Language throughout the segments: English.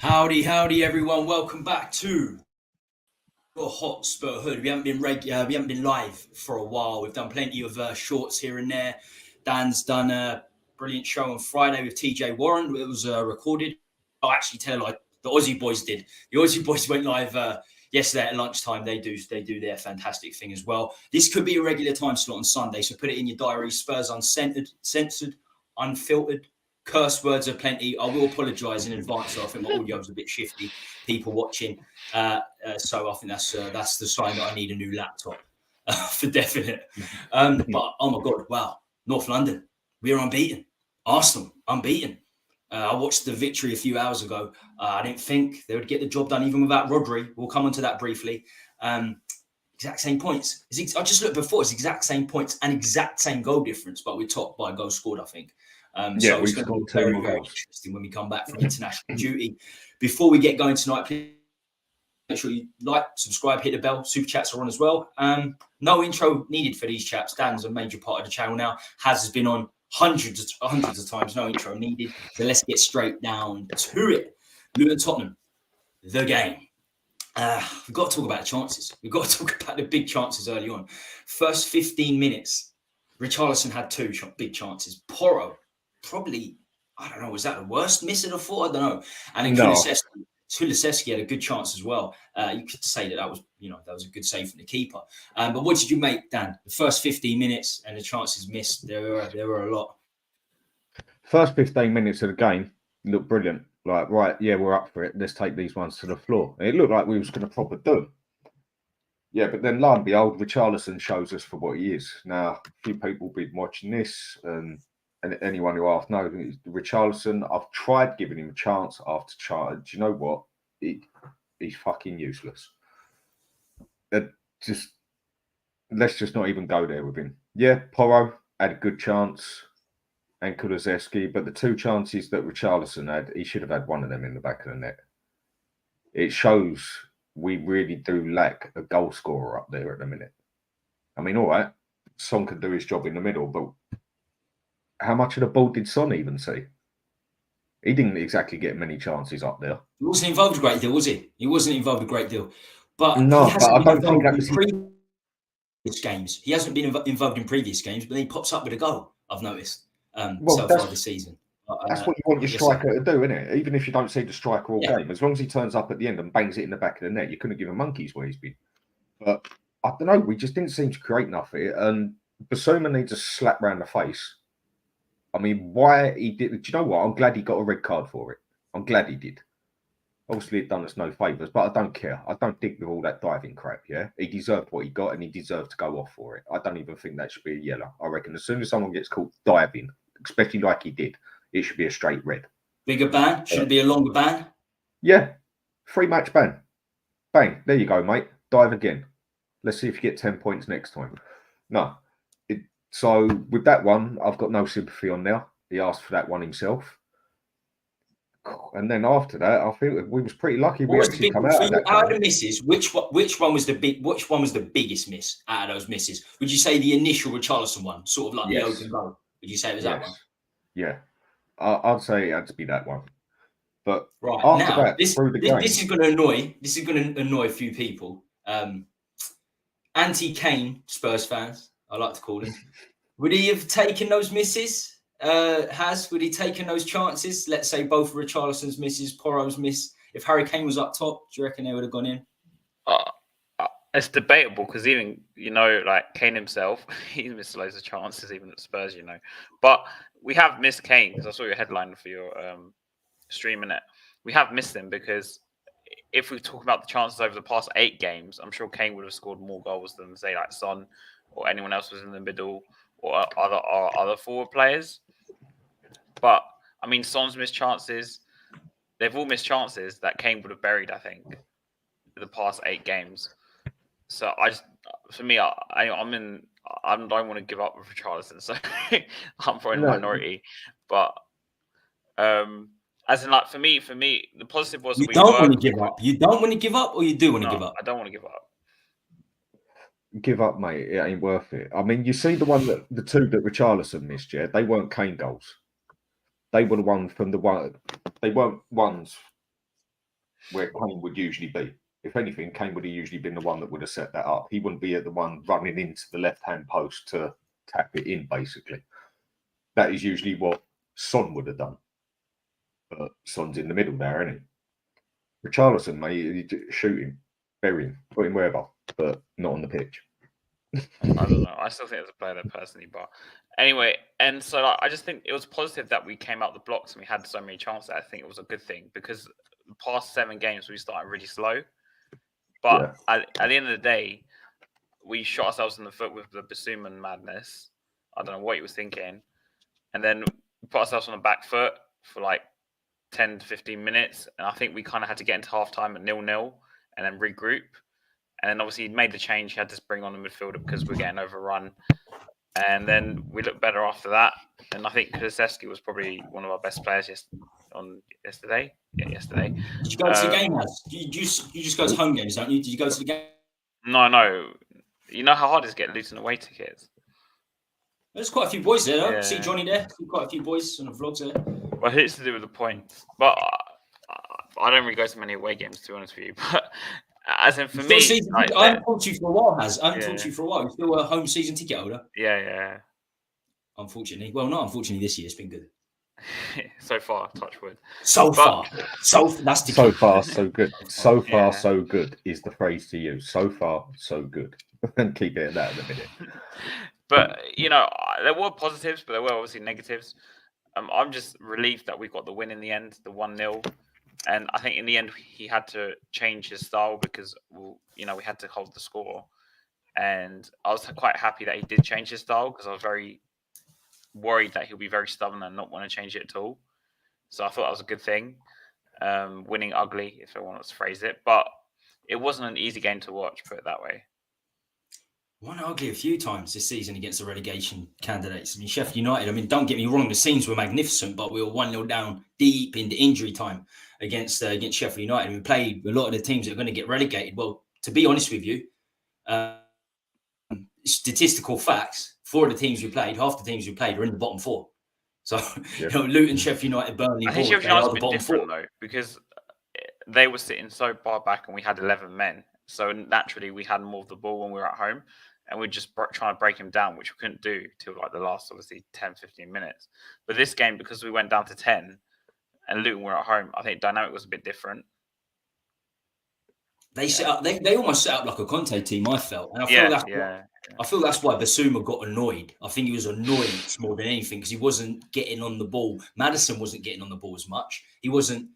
Howdy, howdy, everyone! Welcome back to your Hotspur Hood. We haven't been live for a while. We've done plenty of shorts here and there. Dan's done a brilliant show on Friday with TJ Warren. It was recorded. Oh, actually, tell like the Aussie boys did. The Aussie boys went live yesterday at lunchtime. They do their fantastic thing as well. This could be a regular time slot on Sunday, so put it in your diary. Spurs censored, unfiltered. Curse words are plenty. I will apologise in advance. So I think my audio was a bit shifty. People watching, so I think that's the sign that I need a new laptop for definite. But oh my god, wow! North London, we are unbeaten. Arsenal, unbeaten. I watched the victory a few hours ago. I didn't think they would get the job done even without Rodri. We'll come on to that briefly. Exact same points. I just looked before. It's exact same points and exact same goal difference, but we're topped by a goal scored, I think. So it's going to be very, very interesting when we come back from international duty. Before we get going tonight, please make sure you like, subscribe, hit the bell. Super chats are on as well. No intro needed for these chaps. Dan's a major part of the channel now. Has been on hundreds of times. No intro needed. So let's get straight down to it. Luton Tottenham, the game. We've got to talk about the chances. We've got to talk about the big chances early on. First 15 minutes, Richarlison had two big chances. Porro, probably, I don't know, was that the worst miss of the four? I don't know. And then Kulusevski had a good chance as well. You could say that was a good save from the keeper. But what did you make, Dan? The first 15 minutes and the chances missed, there were a lot. First 15 minutes of the game looked brilliant. Like, right, yeah, we're up for it. Let's take these ones to the floor. It looked like we was going to proper do them. Yeah, but then lo and behold, Richarlison shows us for what he is. Now, a few people have been watching this, and anyone who half knows Richarlison, I've tried giving him a chance after chance. Do you know what? He's fucking useless. Let's just not even go there with him. Yeah, Porro had a good chance, and Kulusevski, but the two chances that Richarlison had, he should have had one of them in the back of the net. It shows we really do lack a goal scorer up there at the minute. I mean, all right, Son could do his job in the middle, but how much of the ball did Son even see? He didn't exactly get many chances up there. He wasn't involved a great deal, was he? He wasn't involved a great deal. But no, he hasn't but I been don't think that was previous games. He hasn't been involved in previous games, but then he pops up with a goal, I've noticed, so far this season. That's what you want your striker to do, isn't it? Even if you don't see the striker all game, as long as he turns up at the end and bangs it in the back of the net, you couldn't give a monkeys where he's been. But I don't know, we just didn't seem to create enough of it. And Basuma needs a slap round the face. I mean, why he did? Do you know what? I'm glad he got a red card for it. I'm glad he did. Obviously, it done us no favours, but I don't care. I don't dig with all that diving crap, yeah? He deserved what he got, and he deserved to go off for it. I don't even think that should be a yellow. I reckon as soon as someone gets caught diving, especially like he did, it should be a straight red. Bigger ban? Should it be a longer ban? Yeah. 3-match ban. Bang. There you go, mate. Dive again. Let's see if you get 10 points next time. No. So with that one, I've got no sympathy on now. He asked for that one himself. And then after that, I feel we was pretty lucky. We actually come out of that. Out of the misses, which one was the biggest miss out of those misses? Would you say the initial Richarlison one, sort of like the open goal? Would you say it was that one? Yeah, I'd say it had to be that one. But right after now, this is going to annoy a few people. Anti-Kane Spurs fans, I like to call it. Would he have taken those misses? Would he taken those chances? Let's say both Richarlison's misses, Porro's miss. If Harry Kane was up top, do you reckon they would have gone in? It's debatable because even, like Kane himself, he's missed loads of chances, even at Spurs, But we have missed Kane, because I saw your headline for your stream in it. We have missed him because if we talk about the chances over the past 8 games, I'm sure Kane would have scored more goals than, say, like Son or anyone else was in the middle or other forward players. But, I mean, Son's missed chances. They've all missed chances that Kane would have buried, I think, in the past 8 games. So I don't want to give up with Richarlison, so I'm probably in the minority. But as in, like, for me, the positive was you don't want to give up. You don't want to give up, or you do want to give up? I don't want to give up. Give up, mate. It ain't worth it. I mean, you see the two that Richarlison missed, yeah? They weren't Kane goals. They were the one from the one. They weren't ones where Kane would usually be. If anything, Kane would have usually been the one that would have set that up. He wouldn't be at the one running into the left-hand post to tap it in, basically. That is usually what Son would have done. But Son's in the middle there, isn't he? Richarlison, mate, shoot him, bury him, put him wherever, but not on the pitch. I don't know. I still think it's a player there personally, but anyway, and so like, I just think it was positive that we came out the blocks and we had so many chances. I think it was a good thing because the past 7 games we started really slow, but at the end of the day, we shot ourselves in the foot with the Basuma madness. I don't know what he was thinking, and then we put ourselves on the back foot for like 10 to 15 minutes, and I think we kind of had to get into halftime at 0-0 and then regroup. And then obviously he made the change. He had to bring on the midfielder because we're getting overrun. And then we looked better after that. And I think Kulusevski was probably one of our best players yesterday. Yeah, yesterday. Did you go to the game, lads? You just go to home games, don't you? Did you go to the game? No. You know how hard it is to get Luton away tickets? There's quite a few boys there, though. Yeah. See Johnny there. Quite a few boys on the vlogs there. Well, it's to do with the points. But I don't really go to many away games, to be honest with you. But as in for me, I haven't talked to you for a while, I haven't talked to you for a while. You're still a home season ticket holder? Yeah. Unfortunately. Well, not unfortunately this year. It's been good. So far, touch wood. So far, so far, so good. So far, so good is the phrase to use. So far, so good. And keep it at that at the minute. But, there were positives, but there were obviously negatives. I'm just relieved that we got the win in the end, the 1-0. And I think in the end, he had to change his style because, we had to hold the score. And I was quite happy that he did change his style because I was very worried that he'll be very stubborn and not want to change it at all. So I thought that was a good thing. Winning ugly, if I want to phrase it. But it wasn't an easy game to watch, put it that way. Won ugly a few times this season against the relegation candidates. I mean, Sheffield United, don't get me wrong, the scenes were magnificent, but we were 1-0 down deep into injury time against Sheffield United. We played a lot of the teams that are going to get relegated. Well, to be honest with you, statistical facts, 4 of the teams we played, half the teams we played are in the bottom 4. So, Luton, Sheffield United, Burnley, I think Sheffield United's a bit different, though, because they were sitting so far back and we had 11 men. So naturally, we had more of the ball when we were at home, and we're just trying to break him down, which we couldn't do till like the last, obviously, 10, 15 minutes. But this game, because we went down to 10 and Luton were at home, I think dynamic was a bit different. They set up. They almost set up like a Conte team, I felt, and I feel that's why Basuma got annoyed. I think he was annoyed more than anything because he wasn't getting on the ball. Maddison wasn't getting on the ball as much. He wasn't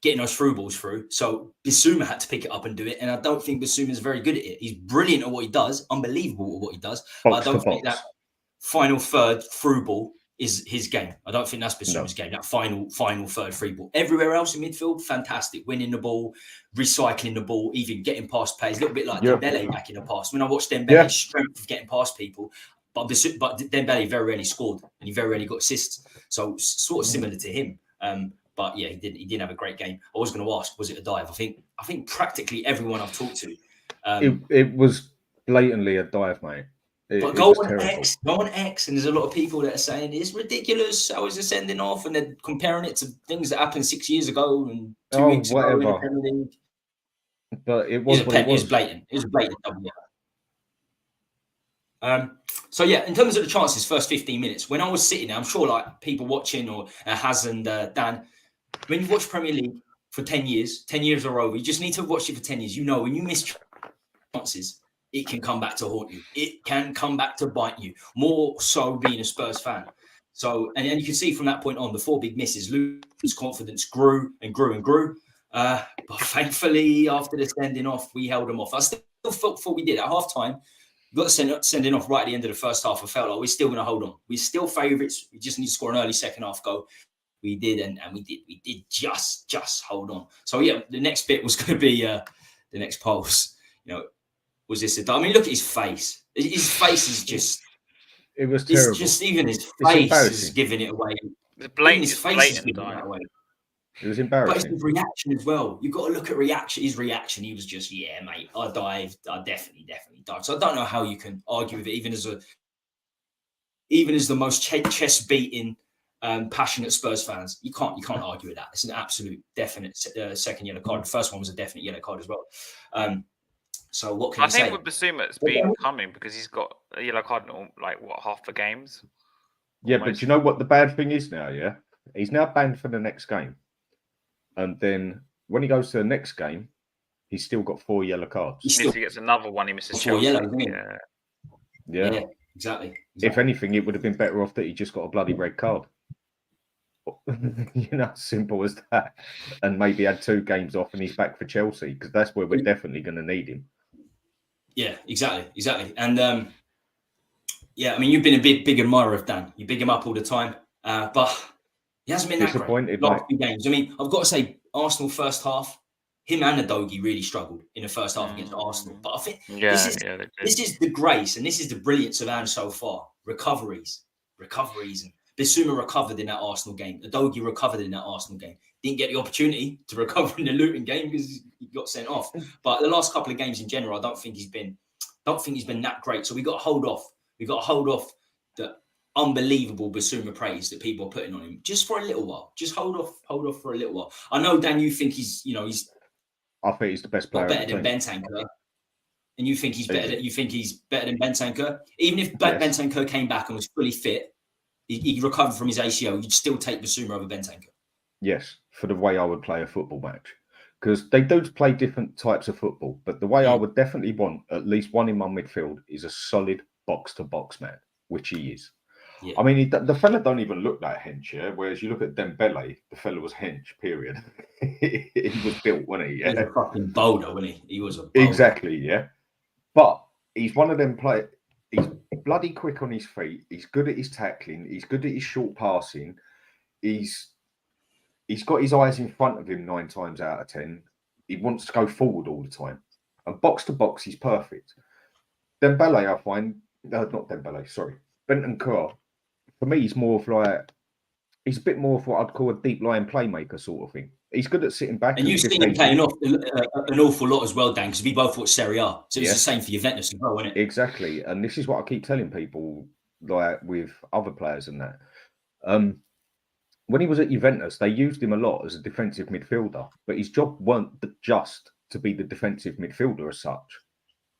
getting those through balls through. So Basuma had to pick it up and do it. And I don't think Basuma is very good at it. He's brilliant at what he does, unbelievable at what he does. But I don't think that final third through ball is his game. I don't think that's Basuma's game, that final third free ball. Everywhere else in midfield, fantastic. Winning the ball, recycling the ball, even getting past players. A little bit like Dembele back in the past. When I watched Dembele's strength of getting past people, but Dembele very rarely scored and he very rarely got assists. So sort of similar to him. But yeah, he didn't have a great game. I was going to ask, was it a dive? I think practically everyone I've talked to. It was blatantly a dive, mate. But go on X, and there's a lot of people that are saying it's ridiculous. How is it sending off? And they're comparing it to things that happened 6 years ago and 2 weeks ago in the Premier League. But it was blatant. It was a blatant double. So yeah, in terms of the chances, first 15 minutes, when I was sitting there, I'm sure like people watching or Haz and Dan, when you've watched Premier League for 10 years or over, you just need to watch it for 10 years. When you miss chances, it can come back to haunt you. It can come back to bite you, more so being a Spurs fan. So, and you can see from that point on, the 4 big misses, Luton's confidence grew and grew and grew. But thankfully, after the sending off, we held them off. I still felt we did at halftime. We got the sending off right at the end of the first half. I felt like we're still going to hold on. We're still favourites. We just need to score an early second half goal. We did, and we did. We did just hold on. So yeah, the next bit was going to be the next pulse. Was this a? I mean, look at his face. His face is just. It was terrible. It's just even his face is giving it away. His face is giving it away. It was embarrassing. But his reaction as well. You've got to look at reaction. His reaction. He was just, yeah, mate. I dived. I definitely dived. So I don't know how you can argue with it, even as the most chest beating passionate Spurs fans. You can't argue with that. It's an absolute definite second yellow card. The first one was a definite yellow card as well. So what can you say? I think with Basuma, it's been coming because he's got a yellow card in like what, half the games. Yeah, almost. But do you know what the bad thing is now? Yeah, he's now banned for the next game, and then when he goes to the next game, he's still got 4 yellow cards. If he gets another one, he misses 4 yellow. Yeah, exactly. If anything, it would have been better off that he just got a bloody red card. You know, simple as that. And maybe had 2 games off and he's back for Chelsea, because that's where we're definitely going to need him. Yeah, exactly. And yeah, I mean, you've been a big admirer of Dan. You big him up all the time, but he hasn't been that great. Last 2 games. I mean, I've got to say, Arsenal first half, him and Udogie really struggled in the first half against Arsenal. But I think this is the grace and this is the brilliance of Ange so far. Recoveries, and Bissouma recovered in that Arsenal game. Udogie recovered in that Arsenal game. Didn't get the opportunity to recover in the Luton game because he got sent off. But the last couple of games in general, I don't think he's been that great. So we got to hold off. We got to hold off the unbelievable Bissouma praise that people are putting on him just for a little while. Just hold off for a little while. I know, Dan, you think I think he's the best player. Better than Bentancur, and you think he's better. You think he's better than Bentancur. Even if Bentancur came back and was fully fit, he recovered from his ACL, you'd still take Bissouma over Bentancur. Yes, for the way I would play a football match, because they do play different types of football. But the way I would definitely want at least one in my midfield is a solid box-to-box man, which he is. Yeah. I mean, the fella don't even look like hench, yeah? Whereas you look at Dembele, the fella was hench, period. He was built, wasn't he? Yeah? He was a fucking boulder, wasn't he? He was a boulder. Exactly, yeah. But he's one of them players. He's bloody quick on his feet. He's good at his tackling. He's good at his short passing. He's got his eyes in front of him 9 times out of 10. He wants to go forward all the time. And box to box, he's perfect. Dembele, I find, not Dembele, sorry, Bentancur. For me, he's a bit more of what I'd call a deep line playmaker sort of thing. He's good at sitting back. And you've seen him playing off an awful lot as well, Dan, because we both watched Serie A. So it's the same for Juventus as well, isn't it? Exactly. And this is what I keep telling people, like with other players and that. When he was at Juventus, they used him a lot as a defensive midfielder, but his job weren't just to be the defensive midfielder as such.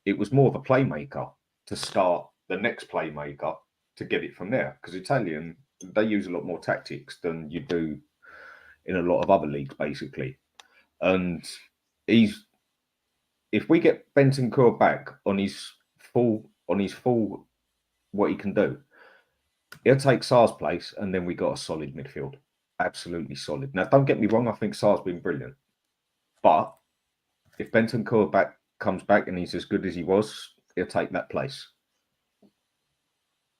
It was more of a playmaker to start the next playmaker to get it from there, because Italian, they use a lot more tactics than you do in a lot of other leagues, basically. And if we get Bentancur back on his full what he can do, he'll take Sarr's place, and then we got a solid midfield, absolutely solid. Now, don't get me wrong, I think Sarr's been brilliant, but if Bentancur comes back and he's as good as he was, he'll take that place.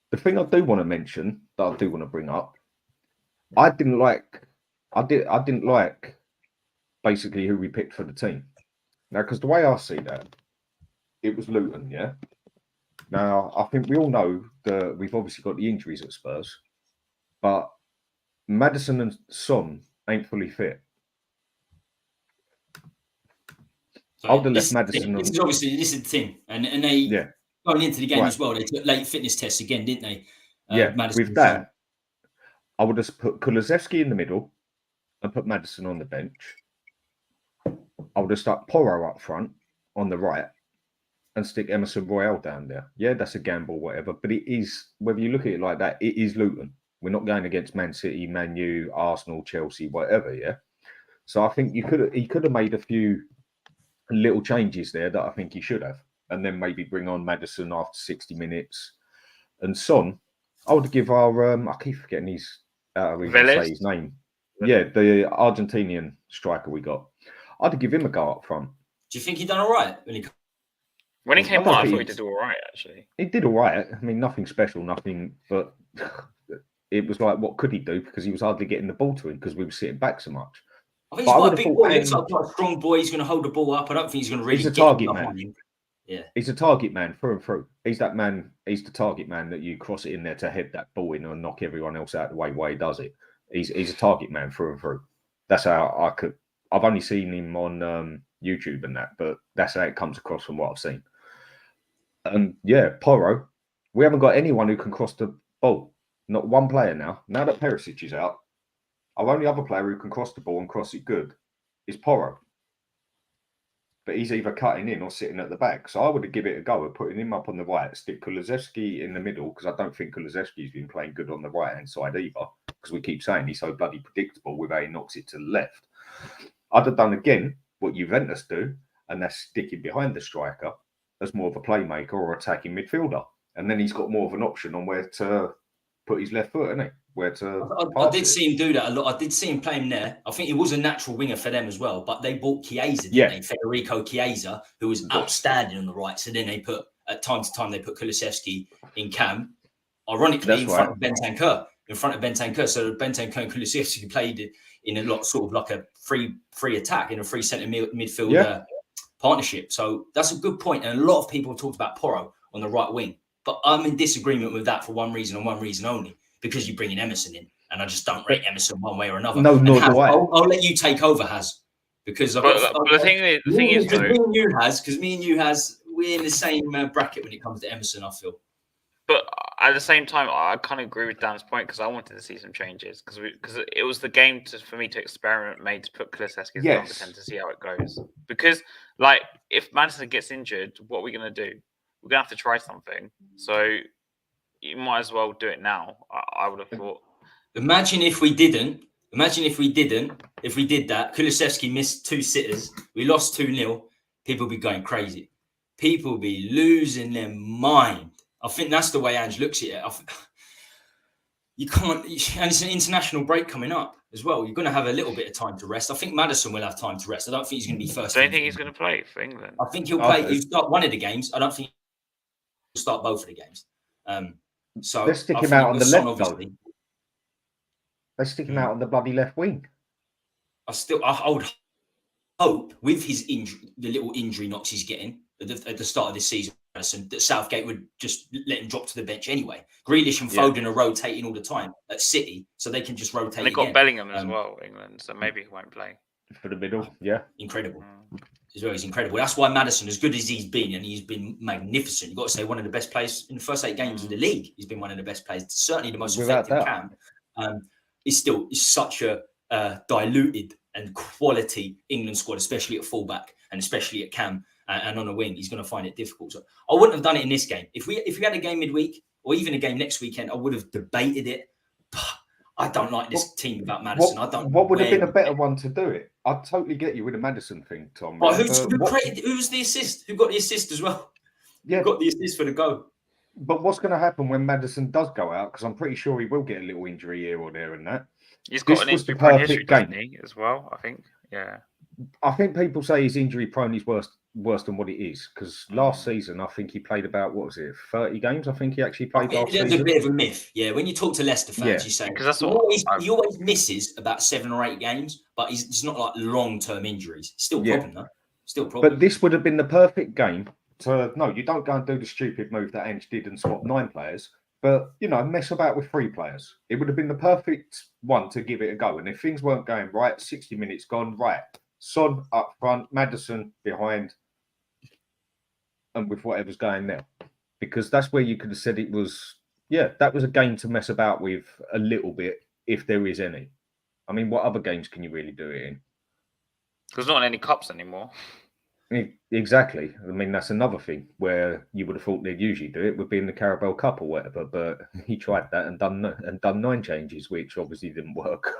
The thing I do want to mention, that I do want to bring up, I didn't like basically who we picked for the team. Now, because the way I see that, it was Luton, yeah? Now, I think we all know that we've obviously got the injuries at Spurs, but Maddison and Son ain't fully fit. I would have left Maddison. This is the thing. And they... Going into the game as well, they took late fitness tests again, didn't they? Madison with that, I would have put Kulusevski in the middle and put Maddison on the bench. I would have stuck Porro up front on the right and stick Emerson Royale down there. Yeah, that's a gamble, whatever. But it is, whether you look at it like that, it is Luton. We're not going against Man City, Man U, Arsenal, Chelsea, whatever, yeah? So I think he could have made a few little changes there that I think he should have. And then maybe bring on Maddison after 60 minutes. And Son, I would give our, I keep forgetting his name. Yeah, the Argentinian striker we got. I'd give him a go up front. Do you think he done all right when he came on? I thought he did all right, actually. He did all right. I mean, nothing special, nothing, but it was like, what could he do? Because he was hardly getting the ball to him because we were sitting back so much. I think he's quite a big boy. He looks like quite a strong boy. He's going to hold the ball up. I don't think he's going to really He's a target man. Yeah. He's a target man through and through. He's that man. He's the target man that you cross it in there to head that ball in and knock everyone else out of the way while he does it. He's a target man through and through. That's how I've only seen him on YouTube and that, but that's how it comes across from what I've seen. And yeah, Porro, we haven't got anyone who can cross the ball. Not one player now. Now that Perisic is out, our only other player who can cross the ball and cross it good is Porro. But he's either cutting in or sitting at the back. So I would have given it a go at putting him up on the right, stick Kulusevski in the middle, because I don't think Kulusevski's been playing good on the right-hand side either, because we keep saying he's so bloody predictable with how he knocks it to the left. I'd have done again what Juventus do, and that's sticking behind the striker as more of a playmaker or attacking midfielder. And then he's got more of an option on where to put his left foot, hasn't he? Where to I did see him do that a lot. I did see him play him there. I think he was a natural winger for them as well. But they bought Chiesa, didn't they? Federico Chiesa, who was outstanding on the right. So then they put, at time to time, they put Kulusevski in cam. Ironically, front of Bentancur. In front of Bentancur. So Bentancur and Kulusevski played in a lot, sort of like a free attack, in a free centre midfield partnership. So that's a good point. And a lot of people have talked about Porro on the right wing. But I'm in disagreement with that for one reason and one reason only. Because you bring in Emerson in, and I just don't rate Emerson one way or another. No, nor do I. I'll let you take over, Has, because the thing is, because me and you, we're in the same bracket when it comes to Emerson. I feel. But at the same time, I kind of agree with Dan's point, because I wanted to see some changes, because it was the game for me to experiment, made to put Kulusevski as number 10 to see how it goes. Because like if Madison gets injured, what are we going to do? We're going to have to try something. So you might as well do it now. I would have thought. Imagine if we didn't. If we did that, Kulusevski missed 2 sitters. We lost 2-0. People would be going crazy. People would be losing their mind. I think that's the way Ange looks at it. You can't, and it's an international break coming up as well. You're going to have a little bit of time to rest. I think Maddison will have time to rest. I don't think he's going to be first. I don't think he's going to play for England. I think he'll play. He'll start one of the games. I don't think he'll start both of the games. So let's stick him out on the left, though. Let's stick him out on the bloody left wing. I would hope with his injury, the little injury knocks he's getting at the start of this season, that Southgate would just let him drop to the bench anyway. Grealish and Foden are rotating all the time at City, so they can just rotate. And they got Bellingham as well, England, so maybe he won't play for the middle. Incredible. As well, he's incredible. That's why Maddison, as good as he's been, and he's been magnificent. You've got to say one of the best players in the first 8 games of the league. He's been one of the best players, certainly the most effective cam. Is such a diluted and quality England squad, especially at fullback and especially at cam and on a wing. He's going to find it difficult. So I wouldn't have done it in this game. If we had a game midweek or even a game next weekend, I would have debated it. But I don't like this team without Maddison. What would have been a better one to do it? I totally get you with the Maddison thing, Tom. But who was the assist? Who got the assist as well? Yeah, who got the assist for the goal? But what's going to happen when Maddison does go out? Because I'm pretty sure he will get a little injury here or there and that. He's got an injury prone history, doesn't he, as well, I think. Yeah. I think people say his injury prone is worse than what it is, because last season I think he played about 30 games. I think he actually played last season. It's a bit of a myth, when you talk to Leicester fans, you say because that's he always misses about 7 or 8 games, but he's not like long-term injuries. Still a problem though. Still a problem. But this would have been the perfect game to you don't go and do the stupid move that Ange did and swap 9 players. But, mess about with 3 players. It would have been the perfect one to give it a go. And if things weren't going right, 60 minutes gone, right, Son up front, Maddison behind, and with whatever's going now. Because that's where you could have said it was, that was a game to mess about with a little bit, if there is any. I mean, what other games can you really do it in? There's not any cups anymore. Exactly. I mean, that's another thing where you would have thought they'd usually do it would be in the Carabao Cup or whatever, but he tried that and done 9 changes, which obviously didn't work.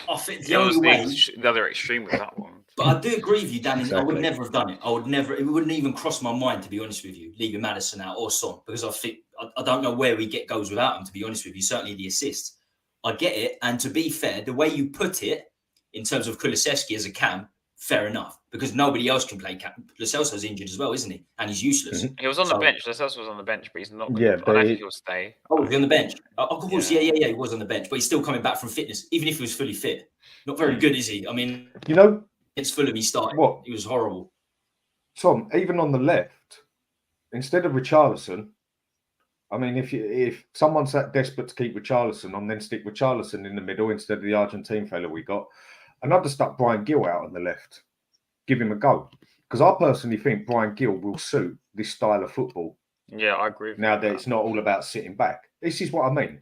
I think the only way, the other extreme with that one. But I do agree with you, Danny. Exactly. I would never have done it. It wouldn't even cross my mind, to be honest with you, leaving Maddison out or Son, because I think I don't know where we get goals without him, to be honest with you. Certainly the assists. I get it, and to be fair, the way you put it in terms of Kulusevski as a cam, fair enough, because nobody else can play cam. Lo Celso's injured as well, isn't he? And he's useless. He was on the bench. Lo Celso was on the bench, but he's not. I don't think he'll stay. Oh, was he on the bench? Of course, yeah, he was on the bench, but he's still coming back from fitness, even if he was fully fit. Not very good, is he? I mean, against Fulham, he started. What? He was horrible. Tom, even on the left, instead of Richarlison, I mean, if someone's that desperate to keep Richarlison on, then stick Richarlison in the middle instead of the Argentine fella we got. And I'd just stuck Brian Gill out on the left. Give him a go. Because I personally think Brian Gill will suit this style of football. Yeah, I agree. Now that it's not all about sitting back. This is what I mean.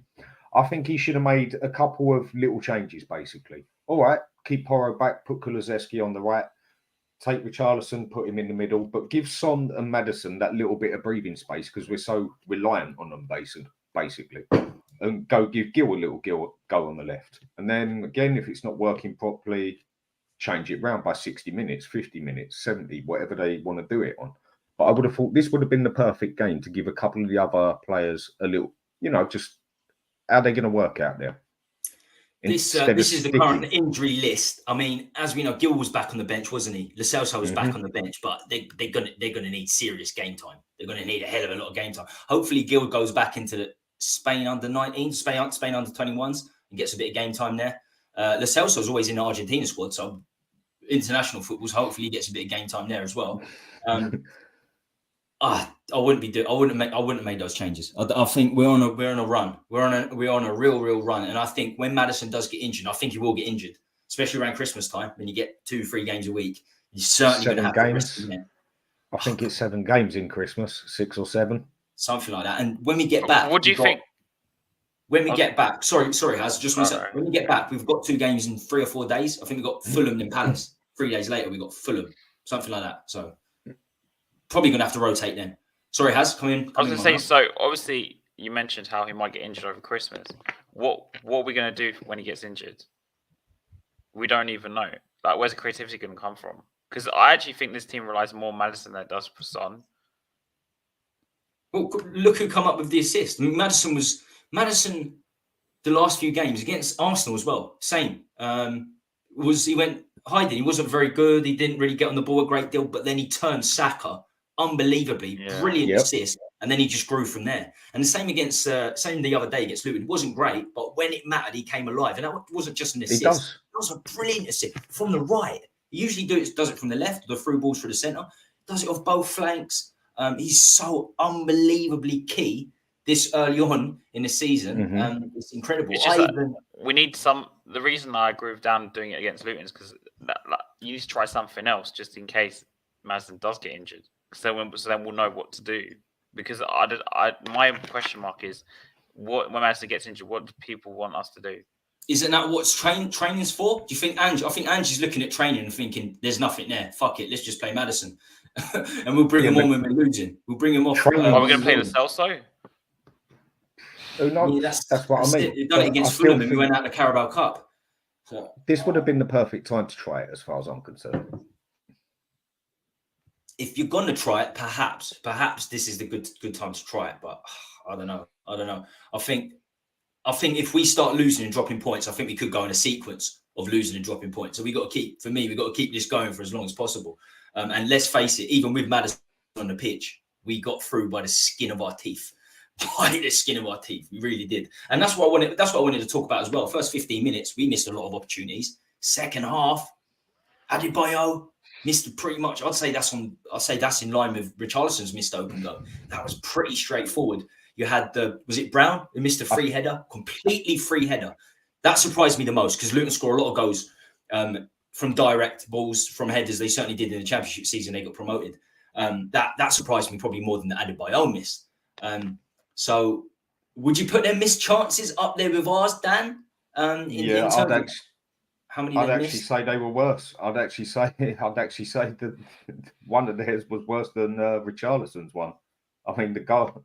I think he should have made a couple of little changes, basically. All right, keep Porro back, put Kulusevski on the right, take Richarlison, put him in the middle, but give Son and Maddison that little bit of breathing space because we're so reliant on them, basically. And give Gil a little go on the left. And then, again, if it's not working properly, change it round by 60 minutes, 50 minutes, 70, whatever they want to do it on. But I would have thought this would have been the perfect game to give a couple of the other players a little, just how they're going to work out there. This is the current injury list. I mean, as we know, Gil was back on the bench, wasn't he? Lo Celso was back on the bench, but they're gonna need serious game time. They're gonna need a hell of a lot of game time. Hopefully, Gil goes back into the Spain under 19, Spain under 21s, and gets a bit of game time there. Lo Celso is always in the Argentina squad, so international football. So hopefully, he gets a bit of game time there as well. I wouldn't have made those changes. I think we're on a run. We're on a real run. And I think when Maddison does get injured, I think he will get injured, especially around Christmas time when you get 2-3 games a week. You're certainly going to have games. I think it's 7 games in Christmas, 6 or 7, something like that. And when we get back, what do you think? When we get back, sorry, Haz, just want to say, when we get back, we've got 2 games in 3 or 4 days. I think we've got Fulham and Palace. 3 days later, we got Fulham, something like that. So. Probably going to have to rotate then. Sorry, Haz, come in. I was going to say, so obviously you mentioned how he might get injured over Christmas. What are we going to do when he gets injured? We don't even know. Like, where's the creativity going to come from? Because I actually think this team relies more on Maddison than it does for Son. Well, look who come up with the assist. I mean, Maddison the last few games against Arsenal as well. Same. He went hiding. He wasn't very good. He didn't really get on the ball a great deal, but then he turned Saka unbelievably, brilliant assist, and then he just grew from there. And the same the other day against Luton. It wasn't great, but when it mattered, he came alive. And that wasn't just an assist. It was a brilliant assist from the right. He usually does it from the left, the through balls for the centre. Does it off both flanks. He's so unbelievably key this early on in the season. It's incredible. We need the reason I agree with Dan doing it against Luton is because you need to try something else just in case Maddison does get injured. So then we'll know what to do. Because my question mark is, when Maddison gets injured, what do people want us to do? Isn't that what training's for? Do you think I think Angie's looking at training and thinking, there's nothing there. Fuck it, let's just play Maddison. And we'll bring him on when we're losing. We'll bring him off. Are we going to play Lo Celso? No, that's what I mean. We've done it against Fulham and we went out the Carabao Cup. So, this would have been the perfect time to try it, as far as I'm concerned. If you're going to try it, perhaps this is the good time to try it. But I don't know. I think if we start losing and dropping points, I think we could go in a sequence of losing and dropping points. So we've got to keep this going for as long as possible. And let's face it, even with Maddison on the pitch, we got through by the skin of our teeth. We really did. And that's what I wanted to talk about as well. First 15 minutes, we missed a lot of opportunities. Second half, Adebayo missed pretty much. I'd say that's in line with Richarlison's missed open goal. That was pretty straightforward. You had was it Brown who missed a free header? Completely free header. That surprised me the most because Luton score a lot of goals from direct balls, from headers. They certainly did in the Championship season. They got promoted. That surprised me probably more than the Adebayo miss. So would you put their missed chances up there with ours, Dan? How many? I'd actually say they were worse. I'd actually say that one of theirs was worse than Richarlison's one. I mean, the goal,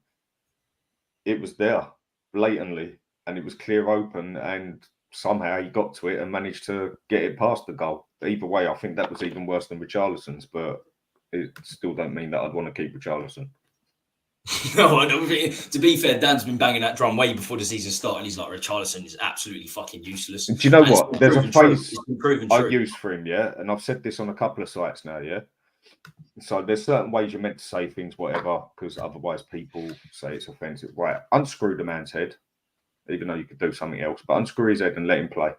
it was there blatantly, and it was clear open, and somehow he got to it and managed to get it past the goal. But either way, I think that was even worse than Richarlison's. But it still don't mean that I'd want to keep Richarlison. No, I don't think. To be fair, Dan's been banging that drum way before the season started. He's like, Richarlison is absolutely fucking useless. Do you know what? There's a phrase I use for him, and I've said this on a couple of sites now, So there's certain ways you're meant to say things, whatever, because otherwise people say it's offensive. Right, unscrew the man's head, even though you could do something else, but unscrew his head and let him play.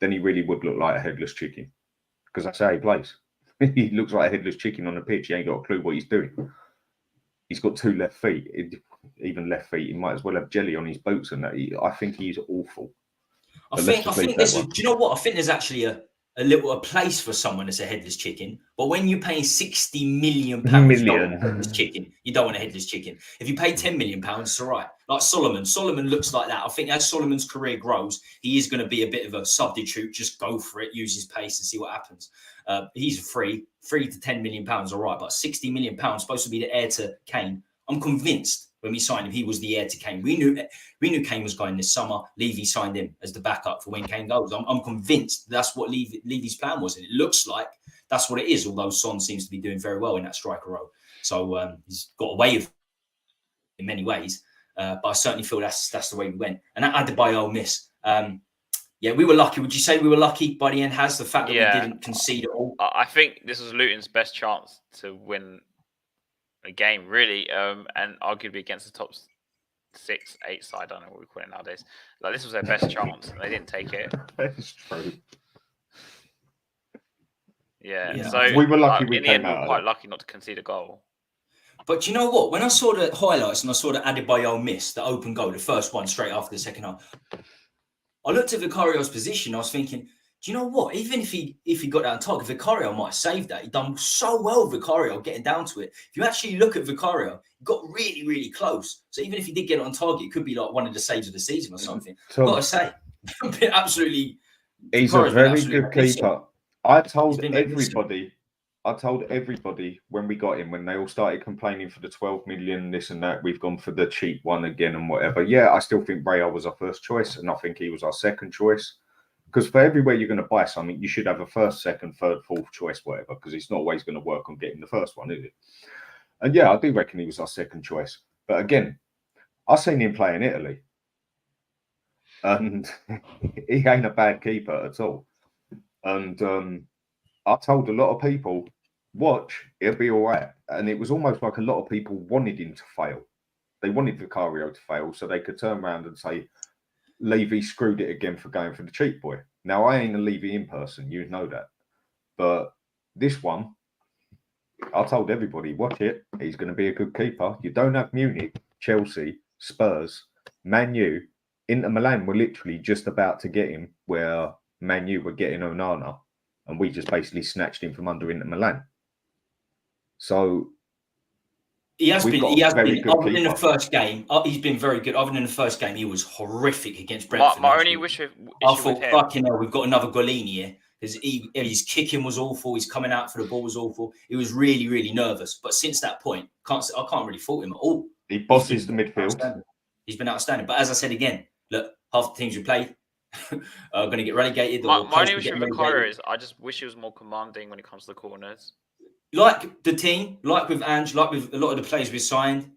Then he really would look like a headless chicken, because that's how he plays. He looks like a headless chicken on the pitch. He ain't got a clue what he's doing. He's got 2 left feet. Even left feet, he might as well have jelly on his boots and that. I think he's awful. I think this. Do you know what? I think there's actually a place for someone that's a headless chicken. But when you're paying £60 million, you don't want a headless chicken. You don't want a headless chicken. If you pay £10 million, it's all right. Like Solomon looks like that. I think as Solomon's career grows, he is going to be a bit of a substitute. Just go for it, use his pace and see what happens. He's free to £10 million, all right. But £60 million, supposed to be the heir to Kane. I'm convinced when we signed him, he was the heir to Kane. We knew Kane was going this summer. Levy signed him as the backup for when Kane goes. I'm convinced that's what Levy's plan was. And it looks like that's what it is, although Son seems to be doing very well in that striker role. So he's got away with it in many ways. But I certainly feel that's the way we went. And that Adebayo miss. Yeah, we were lucky. Would you say we were lucky by the end? Has the fact that we didn't concede at all? I think this was Luton's best chance to win a game, really, and arguably against the top 6, 8 side. I don't know what we call it nowadays. Like, this was their best chance, and they didn't take it. That's true. Yeah. So we were lucky. In the end, we were quite lucky not to concede a goal. But you know what? When I saw the highlights and I saw the Adebayo miss, the open goal, the first one straight after the second half, I looked at Vicario's position. I was thinking, do you know what? Even if he got down target, Vicario might have saved that. He done so well, Vicario, getting down to it. If you actually look at Vicario, he got really, really close. So even if he did get it on target, it could be like one of the saves of the season or something. I've got to say, absolutely. He's a very good keeper. I told everybody when we got him, when they all started complaining for the 12 million, this and that, we've gone for the cheap one again and whatever. Yeah, I still think Raya was our first choice, and I think he was our second choice. Because for everywhere you're going to buy something, you should have a first, second, third, fourth choice, whatever, because it's not always going to work on getting the first one, is it? And yeah, I do reckon he was our second choice. But again, I've seen him play in Italy. And he ain't a bad keeper at all. And I told a lot of people, watch, he'll be all right. And it was almost like a lot of people wanted him to fail. They wanted Vicario to fail so they could turn around and say, Levy screwed it again for going for the cheap boy. Now, I ain't a Levy in person, you know that. But this one, I told everybody, watch it. He's going to be a good keeper. You don't have Munich, Chelsea, Spurs, Man U. Inter Milan were literally just about to get him where Man U were getting Onana. And we just basically snatched him from under Inter Milan. So He has been other than the first game, he's been very good. Other than the first game, he was horrific against Brentford. My only issue I thought, fucking hell, we've got another Golini here. Because his kicking was awful, his coming out for the ball was awful. He was really, really nervous. But since that point, I can't really fault him at all. He bosses the midfield. He's been outstanding. But as I said again, look, half the teams we played are going to get relegated. My only issue with Vicario is I just wish he was more commanding when it comes to the corners. Like the team, like with Ange, like with a lot of the players we signed,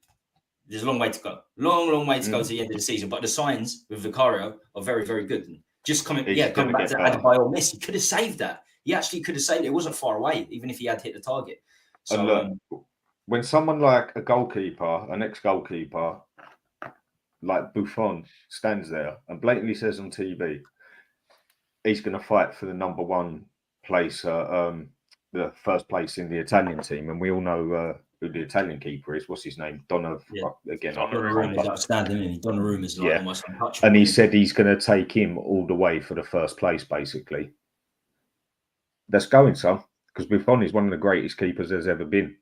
there's a long way to go. Long way to go to the end of the season. But the signs with Vicario are very, very good. And just coming back to Adebayo miss, he could have saved that. He actually could have saved it. It wasn't far away, even if he had hit the target. So look, when someone like a goalkeeper, an ex-goalkeeper, like Buffon, stands there and blatantly says on TV, he's going to fight for the number one place, the first place in the Italian team, and we all know who the Italian keeper is. What's his name? Donnarumma is outstanding, isn't he? Donnarumma is like almost untouchable. And he said he's going to take him all the way for the first place, basically. That's going, son, because Buffon is one of the greatest keepers there's ever been.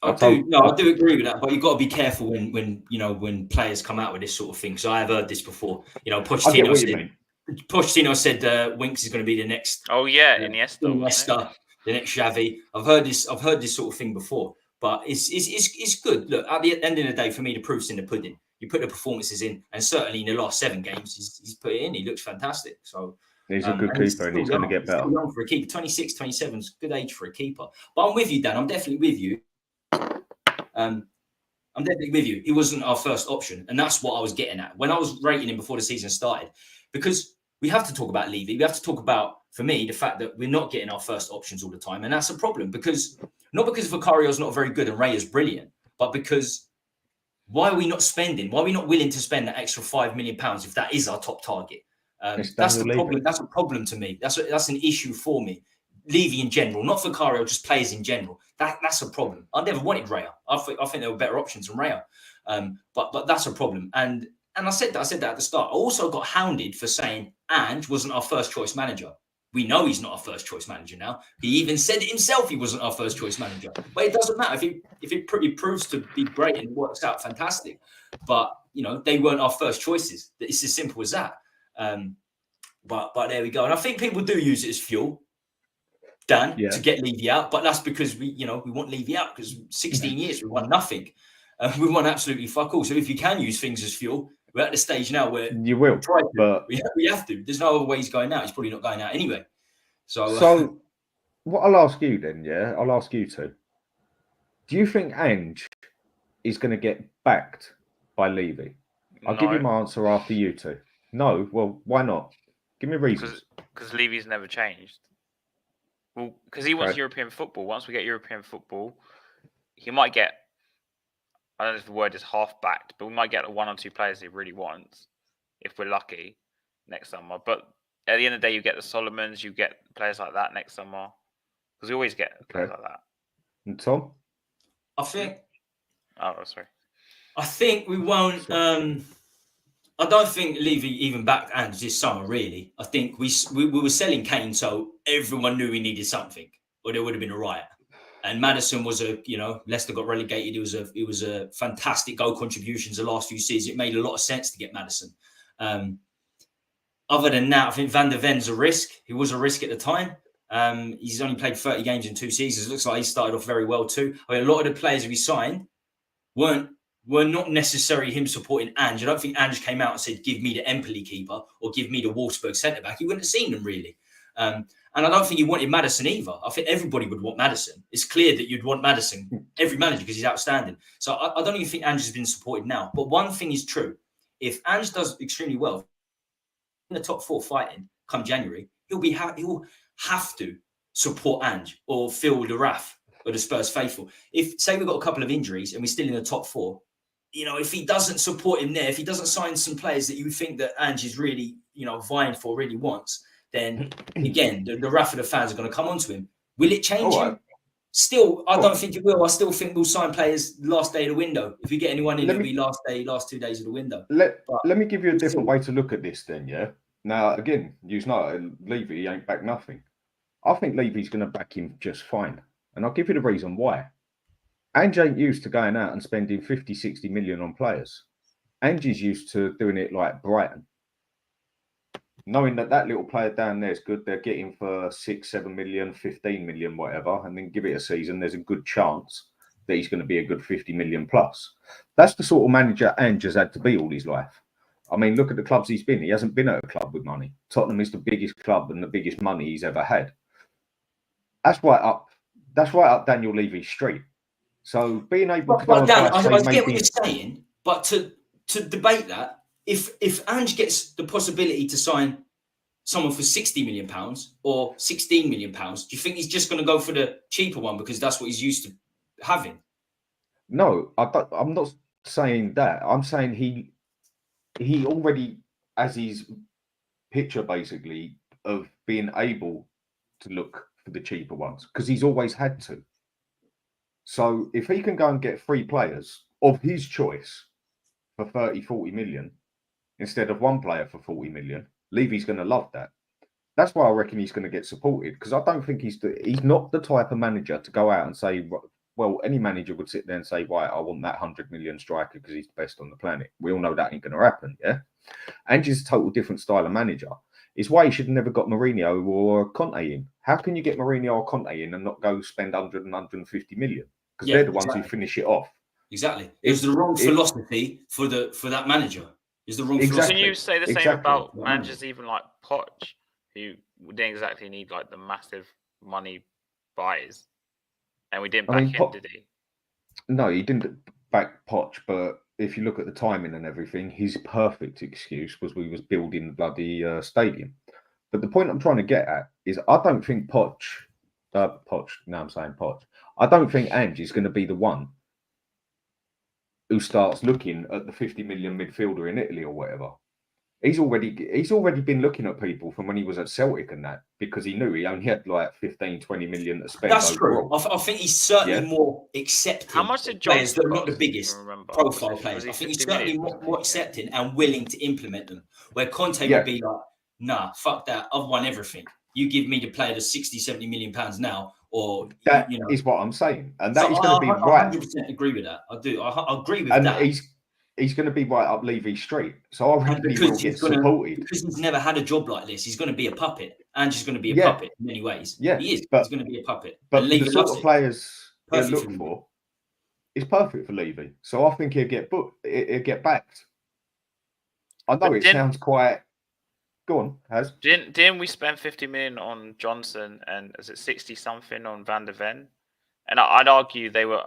I do agree with that, but you've got to be careful when players come out with this sort of thing. So I have heard this before. Pochettino said Winks is going to be the next. Oh yeah, Iniesta, the next Xavi. I've heard this sort of thing before, but it's good. Look, at the end of the day, for me, the proof's in the pudding. You put the performances in, and certainly in the last 7 games, he's put it in. He looks fantastic. So he's a good keeper, and he's going to get better. He's young for a keeper. 26, 27 is a good age for a keeper. But I'm with you, Dan. I'm definitely with you. I'm definitely with you. He wasn't our first option, and that's what I was getting at when I was rating him before the season started, because we have to talk about Levy. We have to talk about, for me, the fact that we're not getting our first options all the time. And that's a problem not because Vicario's not very good and Ray is brilliant, but because why are we not spending? Why are we not willing to spend that extra £5 million if that is our top target? That's the problem. That's a problem to me. That's an issue for me. Levy in general, not Vicario, just players in general. That's a problem. I never wanted Raya. I think there were better options than Raya. But that's a problem. And I said that at the start. I also got hounded for saying Ange wasn't our first choice manager. We know he's not our first choice manager now. He even said it himself he wasn't our first choice manager. But it doesn't matter. If it proves to be great and works out, fantastic. But, you know, they weren't our first choices. It's as simple as that. But there we go. And I think people do use it as fuel, Dan, to get Levy out. But that's because we want Levy out because 16 years we won nothing. We won absolutely fuck all. So if you can use things as fuel, we're at the stage now where you will, but we have to. There's no other way he's going out. He's probably not going out anyway. So what I'll ask you then, I'll ask you two. Do you think Ange is going to get backed by Levy? I'll give you my answer after you two. No, well, why not? Give me reasons. Because Levy's never changed. Well, because he wants European football. Once we get European football, he might get, I don't know if the word is half backed, but we might get 1 or 2 players he really wants, if we're lucky, next summer. But at the end of the day, you get the Solomons, you get players like that next summer. Because we always get players like that. And Tom? I think... Oh, sorry. I think we won't... I don't think Levy even backed Ange this summer, really. I think we were selling Kane, so everyone knew we needed something, or there would have been a riot. And Maddison was Leicester got relegated. It was a fantastic goal contributions the last few seasons. It made a lot of sense to get Maddison. Other than that, I think Van der Ven's a risk. He was a risk at the time. He's only played 30 games in 2 seasons. It looks like he started off very well too. I mean, a lot of the players we signed were not necessarily him supporting Ange. I don't think Ange came out and said, give me the Empoli keeper or give me the Wolfsburg centre-back. He wouldn't have seen them, really. And I don't think he wanted Maddison either. I think everybody would want Maddison. It's clear that you'd want Maddison, every manager, because he's outstanding. So I don't even think Ange has been supported now. But one thing is true. If Ange does extremely well in the top 4 fighting come January, he'll have to support Ange or feel the wrath of the Spurs faithful. If, say, we've got a couple of injuries and we're still in the top 4, if he doesn't support him there, if he doesn't sign some players that you think that Ange is really, vying for, really wants, then again, the wrath of the fans are going to come onto him. Will it change him? Still, I don't think it will. I still think we'll sign players last day of the window. If we get anyone in, it'll be last 2 days of the window. Let me give you a different way to look at this then, yeah? Now, again, Levy ain't back nothing. I think Levy's going to back him just fine. And I'll give you the reason why. Ange ain't used to going out and spending 50, 60 million on players. Ange is used to doing it like Brighton. Knowing that little player down there is good, they're getting for 6, 7 million, 15 million, whatever, and then give it a season, there's a good chance that he's going to be a good 50 million plus. That's the sort of manager Ange has had to be all his life. I mean, look at the clubs he's been. He hasn't been at a club with money. Tottenham is the biggest club and the biggest money he's ever had. That's right up Daniel Levy's street. So being able to go Dan, I get what you're saying, but to debate that, if Ange gets the possibility to sign someone for £60 million or £16 million, do you think he's just going to go for the cheaper one because that's what he's used to having? No, I'm not saying that. I'm saying he already has his picture basically of being able to look for the cheaper ones because he's always had to. So if he can go and get 3 players of his choice for 30, 40 million instead of 1 player for 40 million, Levy's going to love that. That's why I reckon he's going to get supported because I don't think he's not the type of manager to go out and say, well, any manager would sit there and say, right, I want that 100 million striker because he's the best on the planet. We all know that ain't going to happen, yeah? Ange's a total different style of manager. It's why he should have never got Mourinho or Conte in. How can you get Mourinho or Conte in and not go spend 100 and 150 million? Because they're the ones who finish it off. Exactly. It's the wrong philosophy for that manager. It's the wrong philosophy. Can you say the same about managers even like Poch, who didn't exactly need like the massive money buys? And we didn't back him, did he? No, he didn't back Poch, but if you look at the timing and everything, his perfect excuse was we was building the bloody stadium. But the point I'm trying to get at is I don't think Poch. I don't think Ange is going to be the one who starts looking at the 50 million midfielder in Italy or whatever. He's already been looking at people from when he was at Celtic and that because he knew he only had like 15, 20 million to spend. That's true. I think he's certainly more accepting. How much did John players that are not the biggest profile players? I think he's certainly more accepting and willing to implement them. Where Conte would be like, nah, fuck that. I've won everything. you give me the player that's 60, 70 million pounds now, or that is what I'm saying, and that so is going to be right. 100% agree with that. I do. I agree with and that. He's going to be right up Levy's street. So I reckon he will get supported. Because he's never had a job like this, he's going to be a puppet. And he's going to be a puppet in many ways. Yeah, he is. He's going to be a puppet. But for the sort of players he'll look for, it's perfect for Levy. So I think he'll get backed. I know sounds quite. Go on, Has. Didn't we spend 50 million on Johnson and is it 60 something on Van der Ven? And I'd argue they were,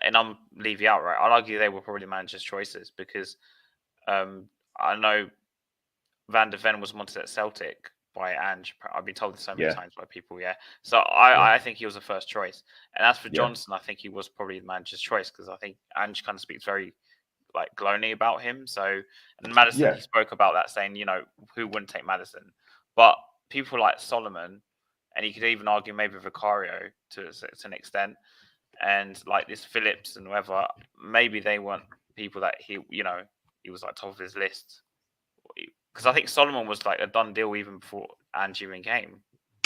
and I'm Levy outright. I'd argue they were probably managers' choices because I know Van der Ven was wanted at Celtic by Ange. I've been told this so many times by people. Yeah, so I think he was the first choice. And as for Johnson, I think he was probably the manager's choice because I think Ange kind of speaks very like glowingly about him. So and Maddison, he spoke about that, saying who wouldn't take Maddison, but people like Solomon, and he could even argue maybe Vicario to an extent, and like this Phillips and whoever, maybe they weren't people that he was like top of his list. Because I think Solomon was like a done deal even before Ange even came.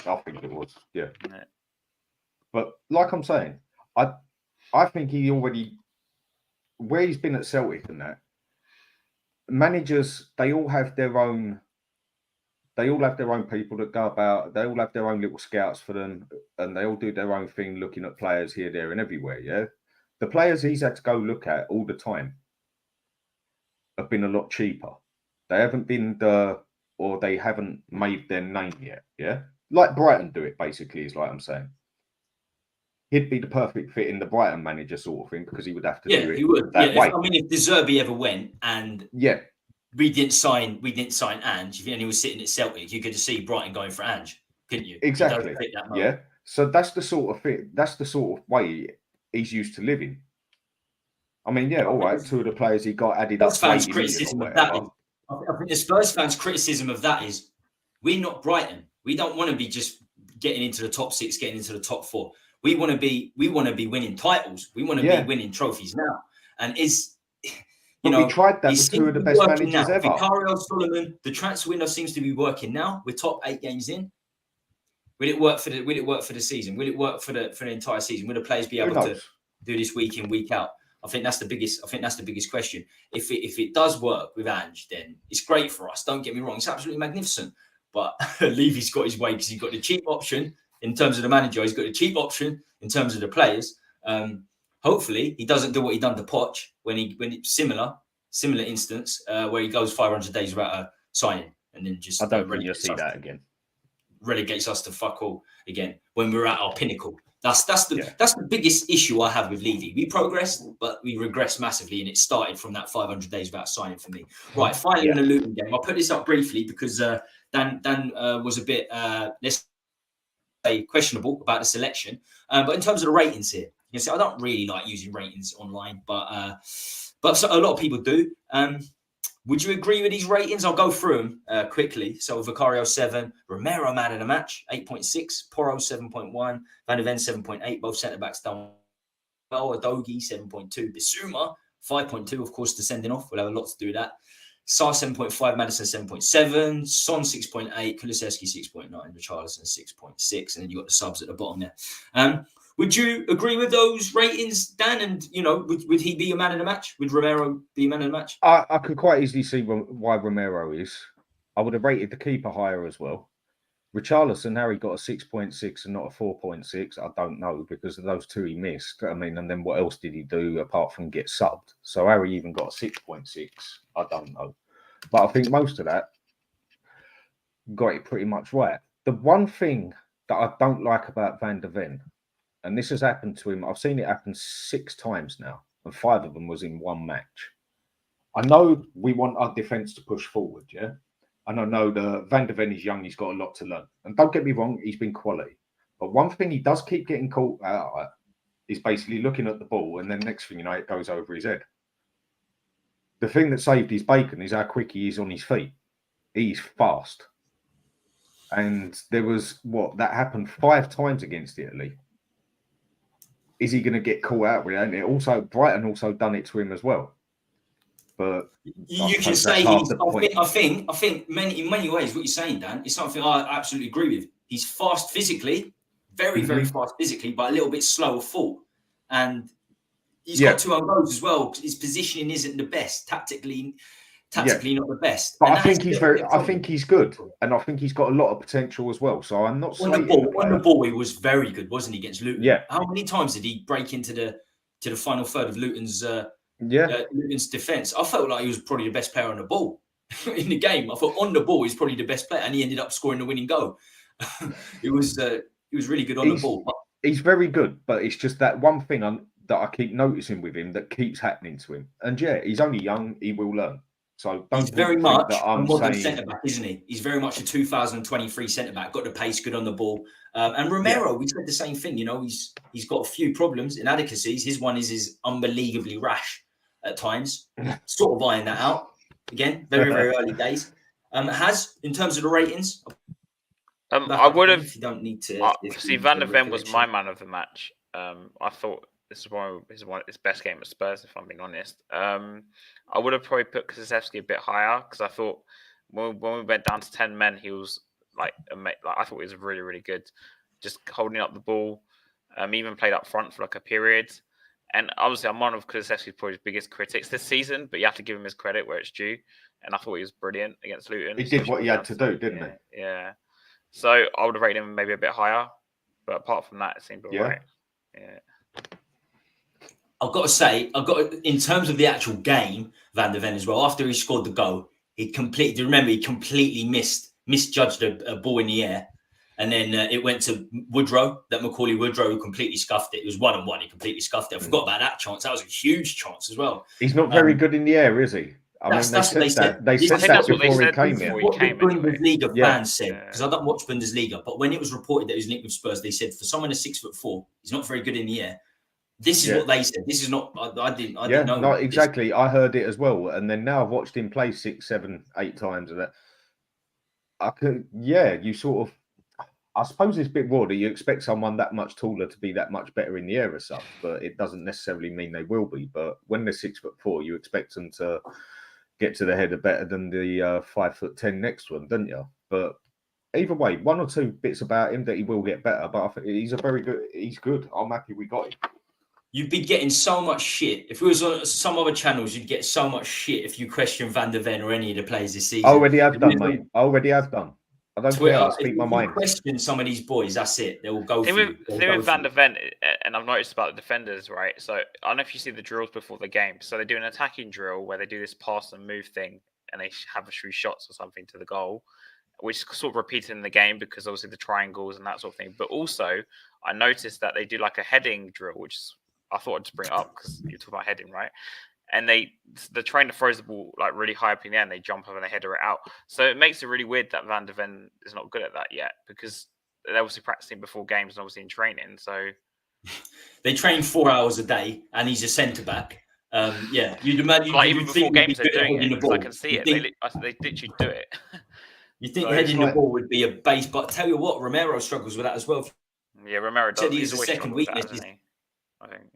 I think it was, yeah. But like I'm saying, I think he already, where he's been at Celtic and that, managers, they all have their own people that go about, they all have their own little scouts for them, and they all do their own thing, looking at players here, there, and everywhere, yeah? The players he's had to go look at all the time have been a lot cheaper. They haven't been or they haven't made their name yet, yeah? Like Brighton do it, basically, is like I'm saying. He'd be the perfect fit in the Brighton manager sort of thing because he would have to do it. He would. That way. If De Zerbi ever went and we didn't sign Ange, and he was sitting at Celtic, you could see Brighton going for Ange, couldn't you? Exactly. Yeah. So that's the sort of fit. That's the sort of way he's used to living. I mean, all right. Two of the players he got added up. Fans' criticism of that is, I think the Spurs fans' criticism of that is, we're not Brighton. We don't want to be just getting into the top 6, getting into the top 4. We want to be winning titles. We want to be winning trophies now. And we tried that with two of the best managers ever. Vicario, Solomon, the transfer window seems to be working now. We're top 8 games in. Will it work for the season? Will it work for the entire season? Will the players be able to do this week in, week out? I think that's the biggest question. If it does work with Ange, then it's great for us. Don't get me wrong; it's absolutely magnificent. But Levy's got his way because he's got the cheap option in terms of the manager. He's got the cheap option in terms of the players. Hopefully, he doesn't do what he done to Poch when similar instance where he goes 500 days without a signing and then just. I don't think you'll see that again. Relegates us to fuck all again when we're at our pinnacle. That's the biggest issue I have with Levy. We progressed, but we regressed massively, and it started from that 500 days without signing for me. Right, finally in the Luton game, I'll put this up briefly because Dan was a bit let's say questionable about the selection. But in terms of the ratings here, you can see I don't really like using ratings online, but so a lot of people do. Would you agree with these ratings? I'll go through them quickly. So Vicario 7, Romero man of the match 8.6, Porro 7.1, Van de Ven 7.8, both centre backs done well. Adogi 7.2, Bissouma 5.2, of course, descending off. We'll have a lot to do with that. Sar 7.5, Maddison 7.7, Son 6.8, Kulusevski 6.9, Richarlison 6.6, and then you got the subs at the bottom there. Would you agree with those ratings, Dan? And, would he be a man of the match? Would Romero be a man of the match? I could quite easily see why Romero is. I would have rated the keeper higher as well. Richarlison, Harry got a 6.6 and not a 4.6. I don't know because of those two he missed. I mean, and then what else did he do apart from get subbed? So Harry even got a 6.6. I don't know. But I think most of that got it pretty much right. The one thing that I don't like about Van der Ven, and this has happened to him, I've seen it happen 6 times now, and 5 of them was in one match. I know we want our defence to push forward, yeah? And I know the Van der Ven is young, he's got a lot to learn. And don't get me wrong, he's been quality. But one thing he does keep getting caught out at is basically looking at the ball, and then next thing you know, it goes over his head. The thing that saved his bacon is how quick he is on his feet. He's fast. And there was, that happened 5 times against Italy. Is he going to get caught out with it? And Brighton also done it to him as well. But you can say I think in many ways what you're saying, Dan, is something I absolutely agree with. He's fast physically, very, very fast physically, but a little bit slow of thought. And he's got 2 own goals as well. His positioning isn't the best, tactically not the best. But I think he's good, and I think he's got a lot of potential as well. So I'm not slating on the ball. He was very good, wasn't he, against Luton? Yeah. How many times did he break into the final third of Luton's Luton's defence? I felt like he was probably the best player on the ball in the game. I thought on the ball he's probably the best player, and he ended up scoring the winning goal. He was really good on the ball. He's very good, but it's just that one thing that I keep noticing with him that keeps happening to him. And he's only young; he will learn. So he's very much a modern centre back, isn't he? He's very much a 2023 centre back. Got the pace, good on the ball. And Romero, we said the same thing. You know, he's got a few problems, inadequacies. His one is unbelievably rash at times. Sort of iron that out again. Very early days. Has in terms of the ratings. I would have. If you don't need to see. Van der Ven was my man of the match. I thought this is one of his best game at Spurs, if I'm being honest. I would have probably put Kulusevski a bit higher because I thought when we went down to 10 men, he was like I thought he was really, really good, just holding up the ball. He even played up front for like a period. And obviously, I'm one of Kulusevski's probably his biggest critics this season, but you have to give him his credit where it's due. And I thought he was brilliant against Luton. He did what he had to do, didn't he? Yeah. So I would have rated him maybe a bit higher, but apart from that, it seemed all right. Yeah. I've got to say, in terms of the actual game, Van der Ven as well. After he scored the goal, he completely misjudged a ball in the air, and then it went to Woodrow, that Macaulay Woodrow, who completely scuffed it. It was 1-on-1. He completely scuffed it. I forgot about that chance. That was a huge chance as well. He's not very good in the air, is he? That's what they said. They said that before he came here. What the Bundesliga fans said, because I don't watch Bundesliga, but when it was reported that he was linked with Spurs, they said for someone who's 6'4", he's not very good in the air. This is what they said. This is not. I didn't know. No, exactly. I heard it as well, and then now I've watched him play 6, 7, 8 times, and that I could. Yeah, you sort of. I suppose it's a bit raw that you expect someone that much taller to be that much better in the air as such, but it doesn't necessarily mean they will be. But when they're 6'4", you expect them to get to the header better than the 5'10" next one, don't you? But either way, 1 or 2 bits about him that he will get better. But I think he's He's good. I'm happy we got him. You'd be getting so much shit. If it was on some other channels, you'd get so much shit if you question Van der Ven or any of the players this season. I already have done, mate. I already have done. I don't Twitter, care. I speak my mind. Question some of these boys. That's it. They will go through. The thing with Van der Ven, and I've noticed about the defenders, right? So I don't know if you see the drills before the game. So they do an attacking drill where they do this pass and move thing, and they have a few shots or something to the goal, which is sort of repeated in the game because obviously the triangles and that sort of thing. But also, I noticed that they do like a heading drill, which is, I thought I'd just bring it up because you talk about heading, right? And the trainer throws the ball like really high up in the air and they jump up and they header it out. So it makes it really weird that Van der Ven is not good at that yet because they're obviously practicing before games and obviously in training. So they train 4 hours a day and he's a centre back. Yeah, you'd imagine like even before games they're doing it because I can see it. They literally do it. You think heading the ball would be a base, but tell you what, Romero struggles with that as well. Yeah, Romero does. He's a second weakness. I think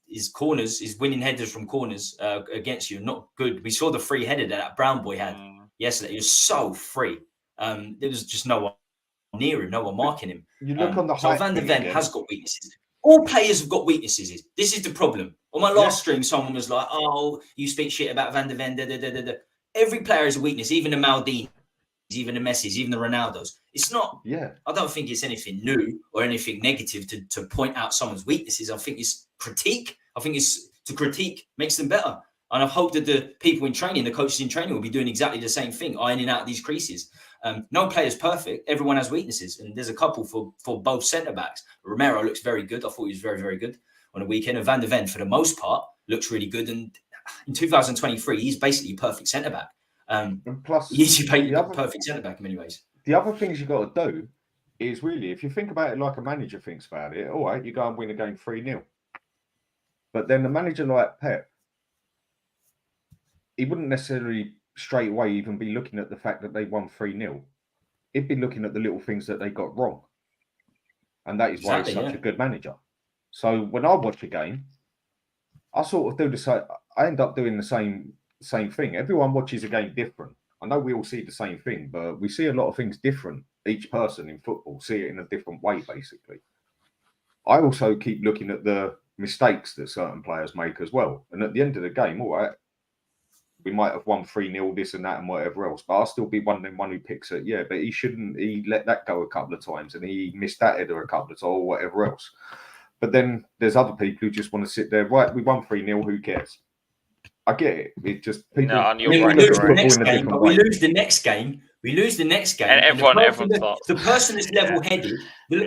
his corners, his winning headers from corners against you, not good. We saw the free header that Brown boy had yesterday. He was so free. There was just no one near him, no one marking him. You look on the so Van der Ven has got weaknesses. All players have got weaknesses. This is the problem. On my last stream, someone was like, "Oh, you speak shit about Van der Ven." Da, da, da, da, da. Every player has a weakness, even the Maldini, even the Messis, even the Ronaldos. It's not. Yeah. I don't think it's anything new or anything negative to point out someone's weaknesses. I think it's critique. I think it's to critique makes them better. And I hope that the people in training, the coaches in training, will be doing exactly the same thing, ironing out these creases. No player is perfect. Everyone has weaknesses, and there's a couple for both centre backs. Romero looks very good. I thought he was very, very good on the weekend. And Van der Ven, for the most part, looks really good. And in 2023, he's basically a perfect centre back. And plus, he's a perfect centre back in many ways. The other things you've got to do is really, if you think about it like a manager thinks about it, all right, you go and win a game 3-0. But then the manager like Pep, he wouldn't necessarily straight away even be looking at the fact that they won 3-0. He'd be looking at the little things that they got wrong. And that is why he's such a good manager. So when I watch a game, I sort of do the same. I end up doing the same thing. Everyone watches a game different. I know we all see the same thing, but we see a lot of things different each person in football, see it in a different way, basically. I also keep looking at the mistakes that certain players make as well. And at the end of the game, all right, we might have won 3-0, this and that and whatever else, but I'll still be one who picks it. Yeah, but he let that go a couple of times and he missed that header a couple of times or whatever else. But then there's other people who just want to sit there, right, we won 3-0, who cares? I get it. It just people. No, we lose the next game, but we lose the next game. We lose the next game, and everyone the person that's level-headed, we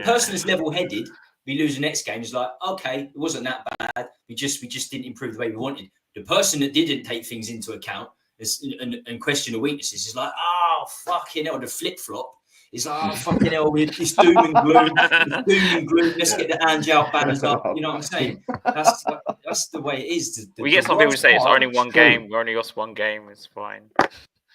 lose the next game. Is like, okay, it wasn't that bad. We just didn't improve the way we wanted. The person that didn't take things into account and question the weaknesses is like, oh fucking hell, the flip-flop. It's like, oh fucking hell, it's doom and gloom. It's doom and gloom. Let's get the hands out banners up. You know what I'm saying? That's the way it is. We get some people say it's only one game. We only lost one game. It's fine.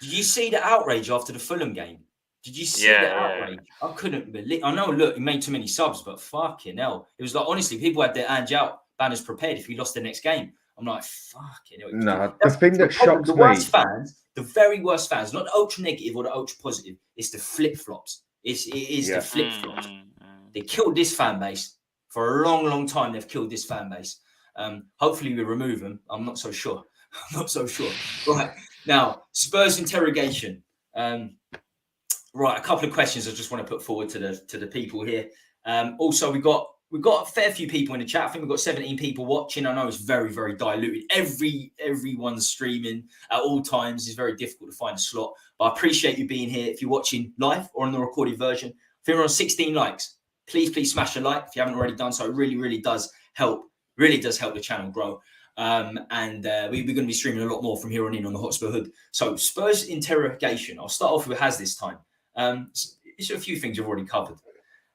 Did you see the outrage after the Fulham game? Did you see the outrage? I couldn't believe. I know. Look, he made too many subs, but fucking hell, it was like honestly, people had their hands out banners prepared if we lost the next game. I'm like, fucking hell. No, the thing that shocks me. The very worst fans, not the ultra negative or the ultra positive, it's the flip flops. It is the flip flops. They killed this fan base for a long, long time. They've killed this fan base. Hopefully, we remove them. I'm not so sure. Right now, Spurs interrogation. Right, a couple of questions I just want to put forward to the people here. Also, we've got a fair few people in the chat. I think we've got 17 people watching. I know it's very, very diluted. Everyone's streaming at all times. It's very difficult to find a slot. But I appreciate you being here. If you're watching live or on the recorded version, if you're on 16 likes, please smash a like if you haven't already done so. It really, really does help. Really does help the channel grow. We're going to be streaming a lot more from here on in on the Hotspur Hood. So Spurs interrogation. I'll start off with Has this time. It's a few things you've already covered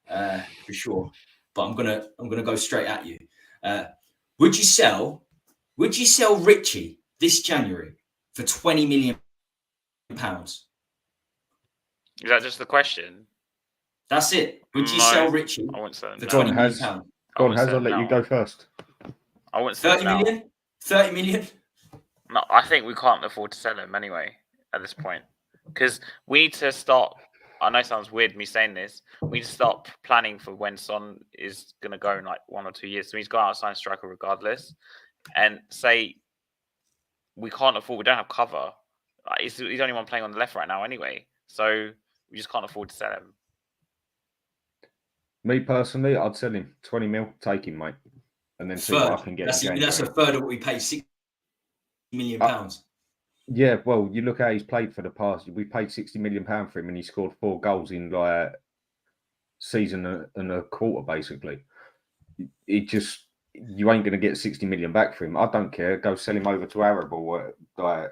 for sure. But I'm gonna go straight at you. Would you sell Richie this January for £20 million? Is that just the question? That's it. Would you sell Richie I wouldn't sell him for £20 million? Go on, I'll let you go first. I wouldn't sell 30 million? 30 million? No, I think we can't afford to sell him anyway at this point. Because we need to start. I know it sounds weird me saying this. We need to start planning for when Son is going to go in like 1 or 2 years. So he's got out sign striker regardless. And say we can't afford, we don't have cover. He's the only one playing on the left right now anyway. So we just can't afford to sell him. Me personally, I'd sell him 20 mil, take him, mate. And then see what I can get. That's a third of what we paid, £60 million. Yeah, well, you look how he's played for the past. We paid £60 million for him, and he scored 4 goals in like season and a quarter, basically. It just, you ain't going to get 60 million back for him. I don't care. Go sell him over to Arab or like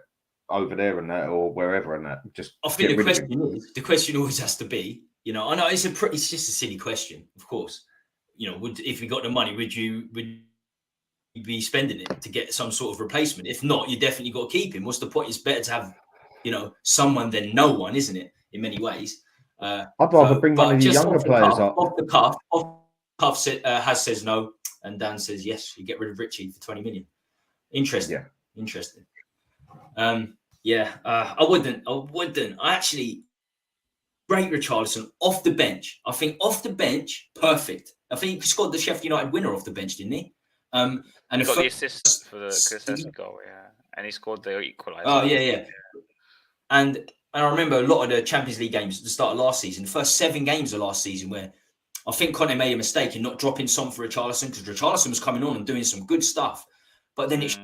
over there and that, or wherever and that. Just I think the question always has to be, you know, I know it's just a silly question, of course. You know, if we got the money, would you be spending it to get some sort of replacement? If not, you definitely got to keep him. What's the point? It's better to have, you know, someone than no one, isn't it? In many ways. I'd rather bring one of the younger players up. Off the cuff, Has says no, and Dan says yes. You get rid of Richie for 20 million. Interesting. Yeah. Interesting. I wouldn't. I actually rate Richarlison off the bench. I think off the bench, perfect. I think he scored the Sheffield United winner off the bench, didn't he? And he got the assist for the Kulusevski goal, yeah. And he scored the equaliser. Oh, yeah. And I remember a lot of the Champions League games at the start of last season, the first 7 games of last season, where I think Conte made a mistake in not dropping Son for Richarlison, because Richarlison was coming on and doing some good stuff. But then it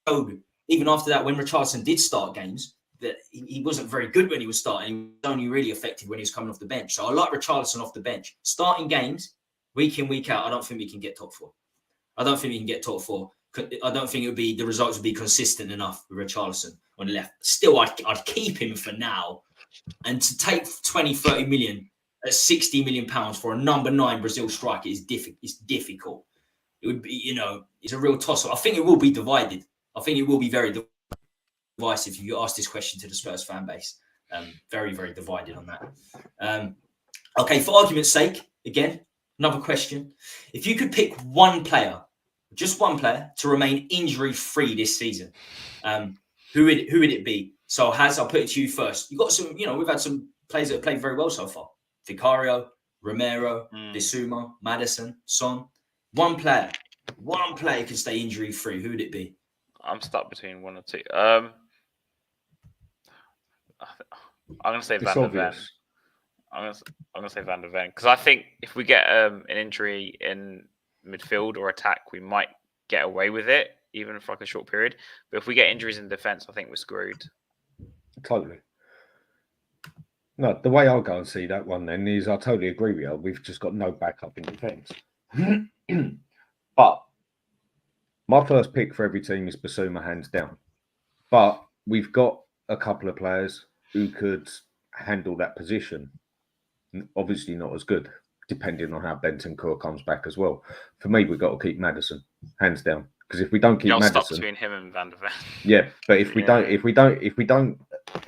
showed, even after that, when Richarlison did start games, that he wasn't very good when he was starting. He was only really effective when he was coming off the bench. So I like Richarlison off the bench. Starting games, week in, week out, I don't think we can get top 4. I don't think the results would be consistent enough with Richarlison on the left. Still, I'd keep him for now. And to take 20, 30 million at £60 million for a number 9 Brazil striker is difficult. It would be, you know, it's a real toss-up. I think it will be divided. I think it will be very divisive if you ask this question to the Spurs fan base. Very, very divided on that. Okay, for argument's sake, again, another question. If you could pick one player, just one player, to remain injury-free this season, who would it be? So, I'll put it to you first. You got some, you know, we've had some players that have played very well so far. Vicario, Romero, Bissouma, Maddison, Son. One player can stay injury free. Who would it be? I'm stuck between one or two. I'm gonna say Van der Ven. I'm gonna say Van der Ven because I think if we get an injury in midfield or attack, we might get away with it, even for like a short period. But if we get injuries in defence, I think we're screwed. Totally. No, the way I'll go and see that one then is I totally agree with you. We've just got no backup in defence. But my first pick for every team is Bissouma, hands down. But we've got a couple of players who could handle that position. Obviously not as good, depending on how Bentancur comes back as well. For me, we've got to keep Maddison, hands down. Because if we don't keep Maddison, stuck between him and Van der Ven. Yeah, but if we don't,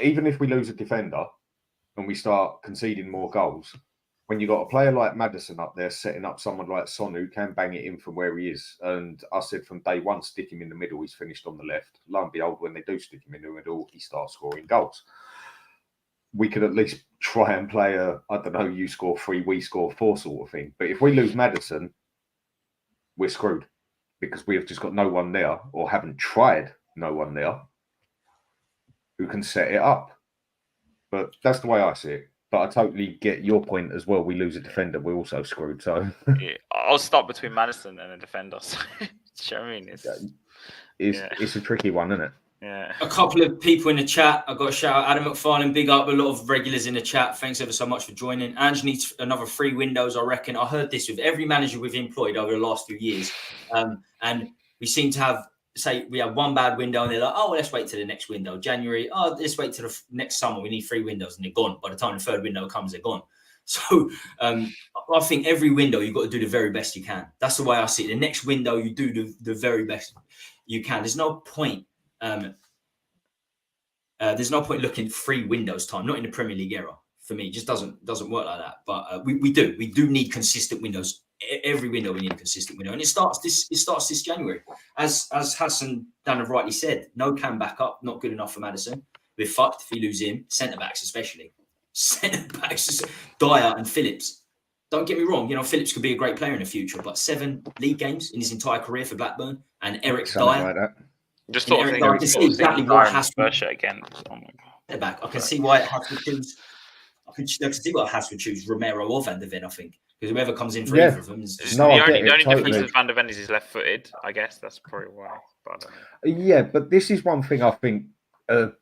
even if we lose a defender and we start conceding more goals, when you've got a player like Maddison up there setting up someone like Son who can bang it in from where he is, and I said from day one, stick him in the middle, he's finished on the left. Lo and behold, when they do stick him in the middle, he starts scoring goals. We could at least try and play a, I don't know, you score 3, we score 4 sort of thing. But if we lose Maddison, we're screwed because we have just got no one there, or haven't tried no one there who can set it up. But that's the way I see it. But I totally get your point as well. We lose a defender, we're also screwed. So yeah, I'll stop between Maddison and a defender. So, do you know what I mean? It's a tricky one, isn't it? Yeah. A couple of people in the chat. I've got to shout out Adam McFarlane, big up. A lot of regulars in the chat. Thanks ever so much for joining. Ange needs another 3 windows, I reckon. I heard this with every manager we've employed over the last few years. And we seem to have, say, we have one bad window and they're like, oh, let's wait till the next window. January, oh, let's wait till the next summer. We need 3 windows and they're gone. By the time the 3rd window comes, they're gone. So I think every window, you've got to do the very best you can. That's the way I see it. The next window, you do the very best you can. There's no point. There's no point looking 3 windows time, not in the Premier League era. For me, it just doesn't work like that. But we do need consistent windows. Every window we need a consistent window, and it starts this January. As Hassan Dan have rightly said, no Cam backup, not good enough for Maddison. We're fucked if we lose him. Centre backs especially, Dyer and Phillips. Don't get me wrong, Phillips could be a great player in the future, but 7 league games in his entire career for Blackburn, and Eric Dyer. Like that. Just thought I can see exactly what Hassan again. Oh my God. Back. I can see why Hassan would choose. I can see why Hassan would choose Romero or Van der Ven. I think because whoever comes in for either of them is the only difference with Van der Ven is he's left-footed. I guess that's probably why. But yeah, but this is one thing I think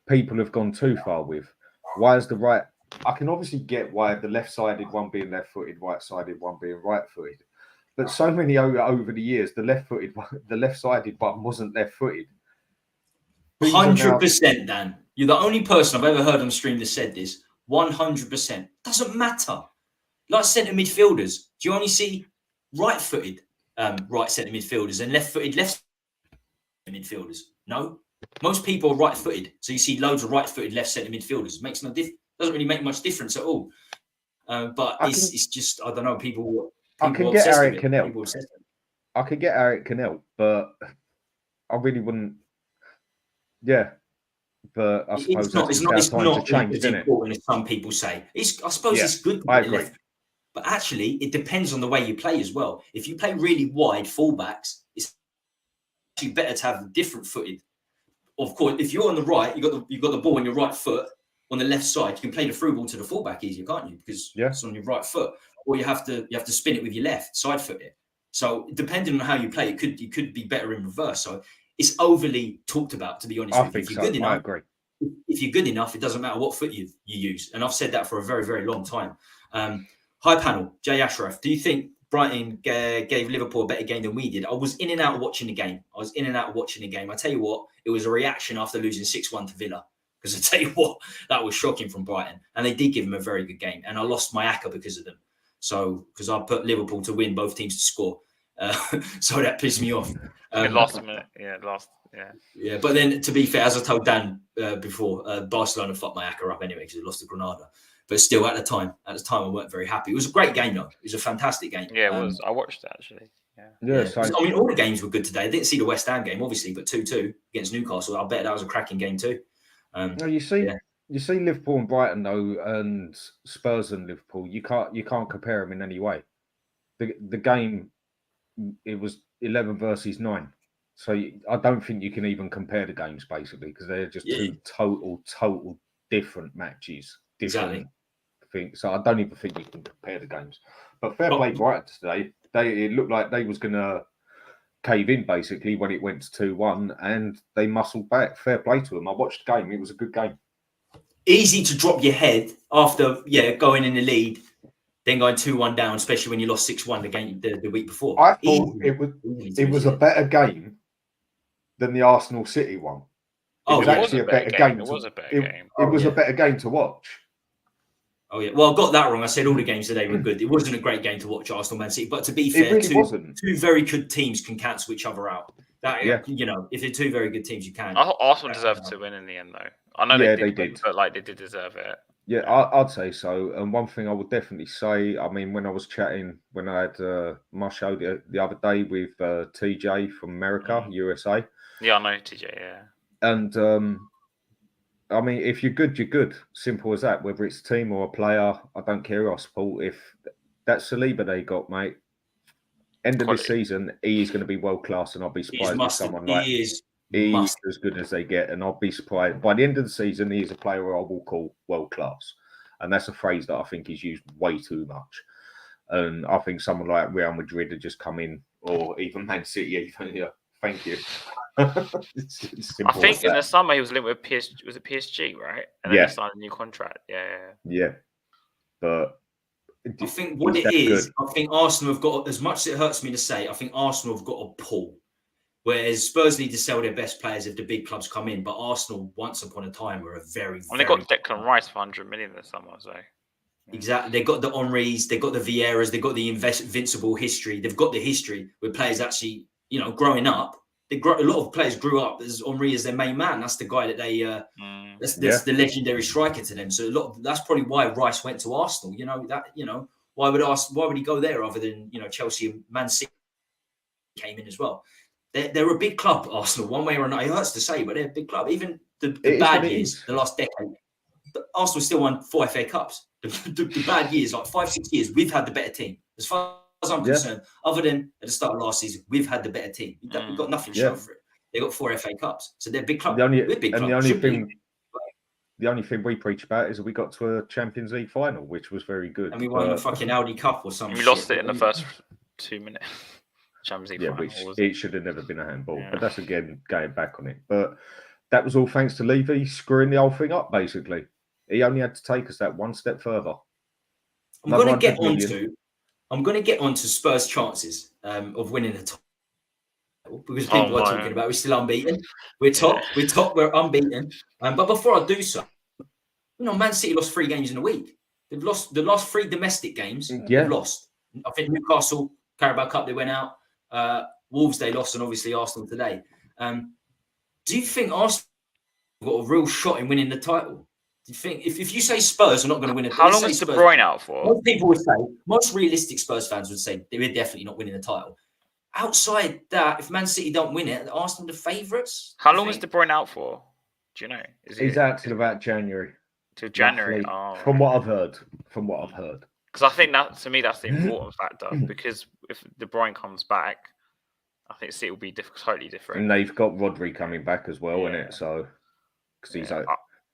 people have gone too far with. Why is the right? I can obviously get why the left-sided one being left-footed, right-sided one being right-footed. But so many over the years, the left-sided one wasn't left-footed. 100%, Dan. You're the only person I've ever heard on stream that said this. 100%. Doesn't matter. Like centre midfielders, do you only see right-footed right centre midfielders and left-footed left midfielders? No. Most people are right-footed, so you see loads of right-footed left centre midfielders. Makes no difference. Doesn't really make much difference at all. But it's just, I don't know, people I can get Eric Cannell. I could get Eric Cannell, but I really wouldn't. Yeah, but I suppose it's not as important as some people say. I suppose it's good. I agree. But actually, it depends on the way you play as well. If you play really wide fullbacks, it's actually better to have different footed. Of course, if you're on the right, you've got the ball on your right foot. On the left side, you can play the through ball to the fullback easier, can't you? Because it's on your right foot. Or you have to spin it with your left, side foot it. So depending on how you play, you could be better in reverse. So it's overly talked about, to be honest. If you're good enough, I agree. If you're good enough, it doesn't matter what foot you use. And I've said that for a very, very long time. Hi panel, Jay Ashraf. Do you think Brighton gave Liverpool a better game than we did? I was in and out watching the game. I tell you what, it was a reaction after losing 6-1 to Villa. Because I tell you what, that was shocking from Brighton. And they did give him a very good game. And I lost my ACCA because of them. So, because I put Liverpool to win, both teams to score. So that pissed me off. Last minute. Yeah. But then, to be fair, as I told Dan before, Barcelona fucked my ACCA up anyway because it lost to Granada. But still, at the time, I weren't very happy. It was a great game, though. It was a fantastic game. Yeah, it was. I watched it, actually. Yeah. I mean, all the games were good today. I didn't see the West Ham game, obviously, but 2-2 against Newcastle. I bet that was a cracking game too. You see, You see Liverpool and Brighton though, and Spurs and Liverpool. You can't compare them in any way. The game, it was 11 versus 9. So I don't think you can even compare the games basically because they're just two total different matches, different things. So I don't even think you can compare the games. But fair play Brighton today. It looked like they was gonna cave in basically when it went to 2-1, and they muscled back. Fair play to them. I watched the game. It was a good game. Easy to drop your head after going in the lead, then going 2-1 down, especially when you lost 6-1 the week before. I thought it was a better game than the Arsenal City one. It was actually a better game. It was a better game. It was a better game to watch. Oh yeah, well I got that wrong. I said all the games today were good. It wasn't a great game to watch, Arsenal Man City, but to be fair, two very good teams can cancel each other out. You know, if they're two very good teams, you can. Arsenal deserved to win in the end, though. I know they did, but like they did deserve it. Yeah, I'd say so. And one thing I would definitely say, I mean, when I was chatting, when I had my show the other day with TJ from America, USA. Yeah, I know TJ, yeah. And I mean, if you're good, you're good. Simple as that. Whether it's a team or a player, I don't care who I support. If that Saliba they got, mate, end of this season, he is going to be world class, and I'll be surprised if someone like he's as good as they get, and I'll be surprised by the end of the season. He is a player I will call world class, and that's a phrase that I think is used way too much. And I think someone like Real Madrid had just come in, or even Man City. Even here, thank you. It's I think in the summer he was linked with PSG. Was it PSG, right? And then he signed a new contract. Yeah. But I think what it is, I think Arsenal have got, as much as it hurts me to say, I think Arsenal have got a pull. Whereas Spurs need to sell their best players if the big clubs come in. But Arsenal, once upon a time, were a very, they got Declan Rice for 100 million this summer, so. Exactly. They've got the Henrys, they've got the Vieiras, they've got the invincible history. They've got the history with players actually, you know, growing up. A lot of players grew up as Henry as their main man. That's the guy that they. That's the legendary striker to them. So that's probably why Rice went to Arsenal. You know that. You know why would he go there other than Chelsea and Man City came in as well. They're a big club, Arsenal, one way or another. It hurts to say, but they're a big club. Even the bad years, the last decade, Arsenal still won 4 FA Cups. The bad years, like 5-6 years, we've had the better team. As far as I'm concerned, other than at the start of last season, we've had the better team. We've got nothing to show for it. They got 4 FA Cups, so they're big club. The only thing we preach about is that we got to a Champions League final, which was very good. And we won the fucking Audi Cup or something. We lost it in the first 2 minutes. Champions League final. Which it should have never been a handball. But that's again going back on it. But that was all thanks to Levy screwing the whole thing up. Basically, he only had to take us that one step further. I'm going to get onto Spurs' chances of winning the title because people are talking about we're still unbeaten. We're top. We're unbeaten. But before I do so, Man City lost 3 games in a week. They've lost the last 3 domestic games. They've lost. I think Newcastle, Carabao Cup, they went out. Wolves they lost, and obviously Arsenal today. Do you think Arsenal got a real shot in winning the title? Do you think if you say Spurs are not going to win it? How long is De Bruyne out for? Most people would say, most realistic Spurs fans would say they're definitely not winning the title. Outside that, if Man City don't win it, Arsenal the favourites. How long is De Bruyne out for? Do you know? He's out till about January. Till January. From what I've heard. Because I think that, to me, that's the important factor. Because if De Bruyne comes back, I think City will be totally different. And they've got Rodri coming back as well, innit? So, because he's out.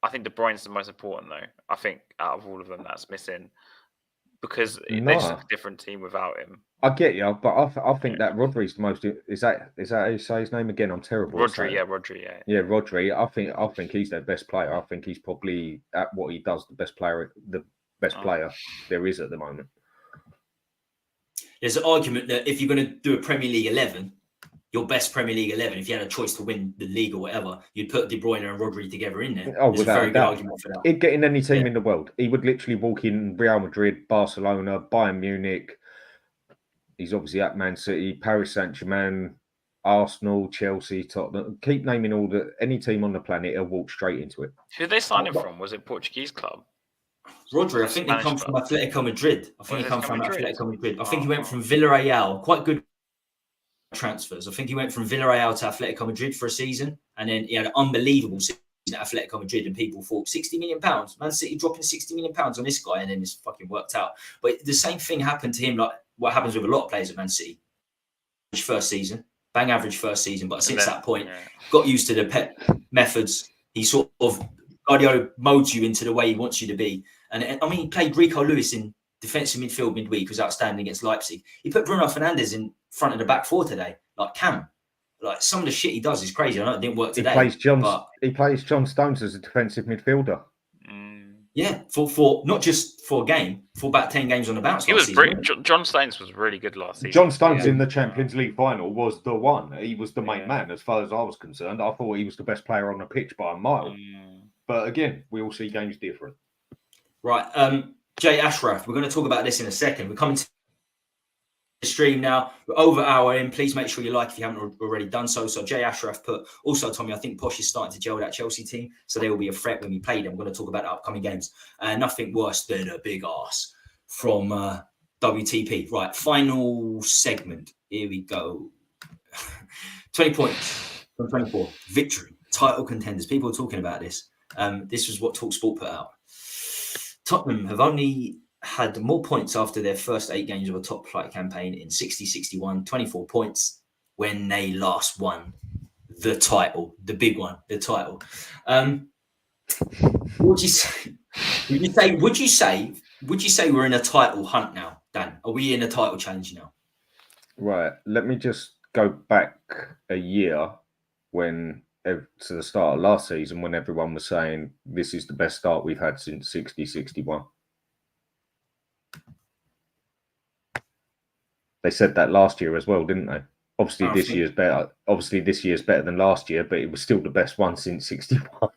I think De Bruyne's the most important, though. I think out of all of them, that's missing. Because they're just a different team without him. I get you, but I think that Rodri's the most. Is that how you say his name again? I'm terrible. Rodri, yeah, Rodri. I think he's their best player. I think he's probably at what he does the best player there is at the moment. There's an argument that if you're going to do a Premier League 11, your best Premier League 11, if you had a choice to win the league or whatever, you'd put De Bruyne and Rodri together in there. There's a very good argument for that. He'd get in any team in the world. He would literally walk in Real Madrid, Barcelona, Bayern Munich. He's obviously at Man City, Paris Saint-Germain, Arsenal, Chelsea, Tottenham. Keep naming any team on the planet, he'll walk straight into it. Who did they sign him from? Was it Portuguese club? Rodri, I think they come from Atletico Madrid. I think he went from Villarreal. Quite good transfers. I think he went from Villarreal to Atletico Madrid for a season, and then he had an unbelievable season. I think he went from Villarreal to Atletico Madrid for a season, and then he had an unbelievable season. I think he went from Villarreal to Atletico Madrid for a season, and then he had an unbelievable season. I think he went from Villarreal to Atletico Madrid for a season, and then he had an unbelievable season. at Atletico Madrid, and people thought £60 million, Man City dropping £60 million on this guy, and then it's fucking worked out. But the same thing happened to him, like what happens with a lot of players at Man City. First season, bang average first season, but since that point, got used to the Pep methods. He sort of Guardiola molds you into the way he wants you to be. And I mean, he played Rico Lewis in defensive midfield midweek, was outstanding against Leipzig. He put Bruno Fernandes in front of the back four today, like Cam. Like some of the shit he does is crazy. I know it didn't work today. He plays John Stones as a defensive midfielder. Yeah, for not just for a game, for about 10 games on the bounce. He was John Stones was really good last season. John Stones in the Champions League final was the one. He was the main man as far as I was concerned. I thought he was the best player on the pitch by a mile. But again, we all see games different. Right. Jay Ashraf, we're going to talk about this in a second. We're coming to the stream now. We're over an hour in. Please make sure you like if you haven't already done so. So Jay Ashraf put, also Tommy, I think Posh is starting to gel that Chelsea team, so they will be a threat when we play them. We're going to talk about the upcoming games. Nothing worse than a big ass from WTP. Right, final segment. Here we go. 20 points from 24. Victory. Title contenders. People are talking about this. This was what TalkSport put out. Tottenham have only had more points after their first 8 games of a top flight campaign in 60-61, 24 points when they last won the title, the big one, the title. Would you say we're in a title hunt now, Dan? Are we in a title challenge now? Right. Let me just go back a year to the start of last season when everyone was saying this is the best start we've had since 60-61. They said that last year as well, didn't they? Obviously, this year's better. Obviously, this year's better than last year, but it was still the best one since 61.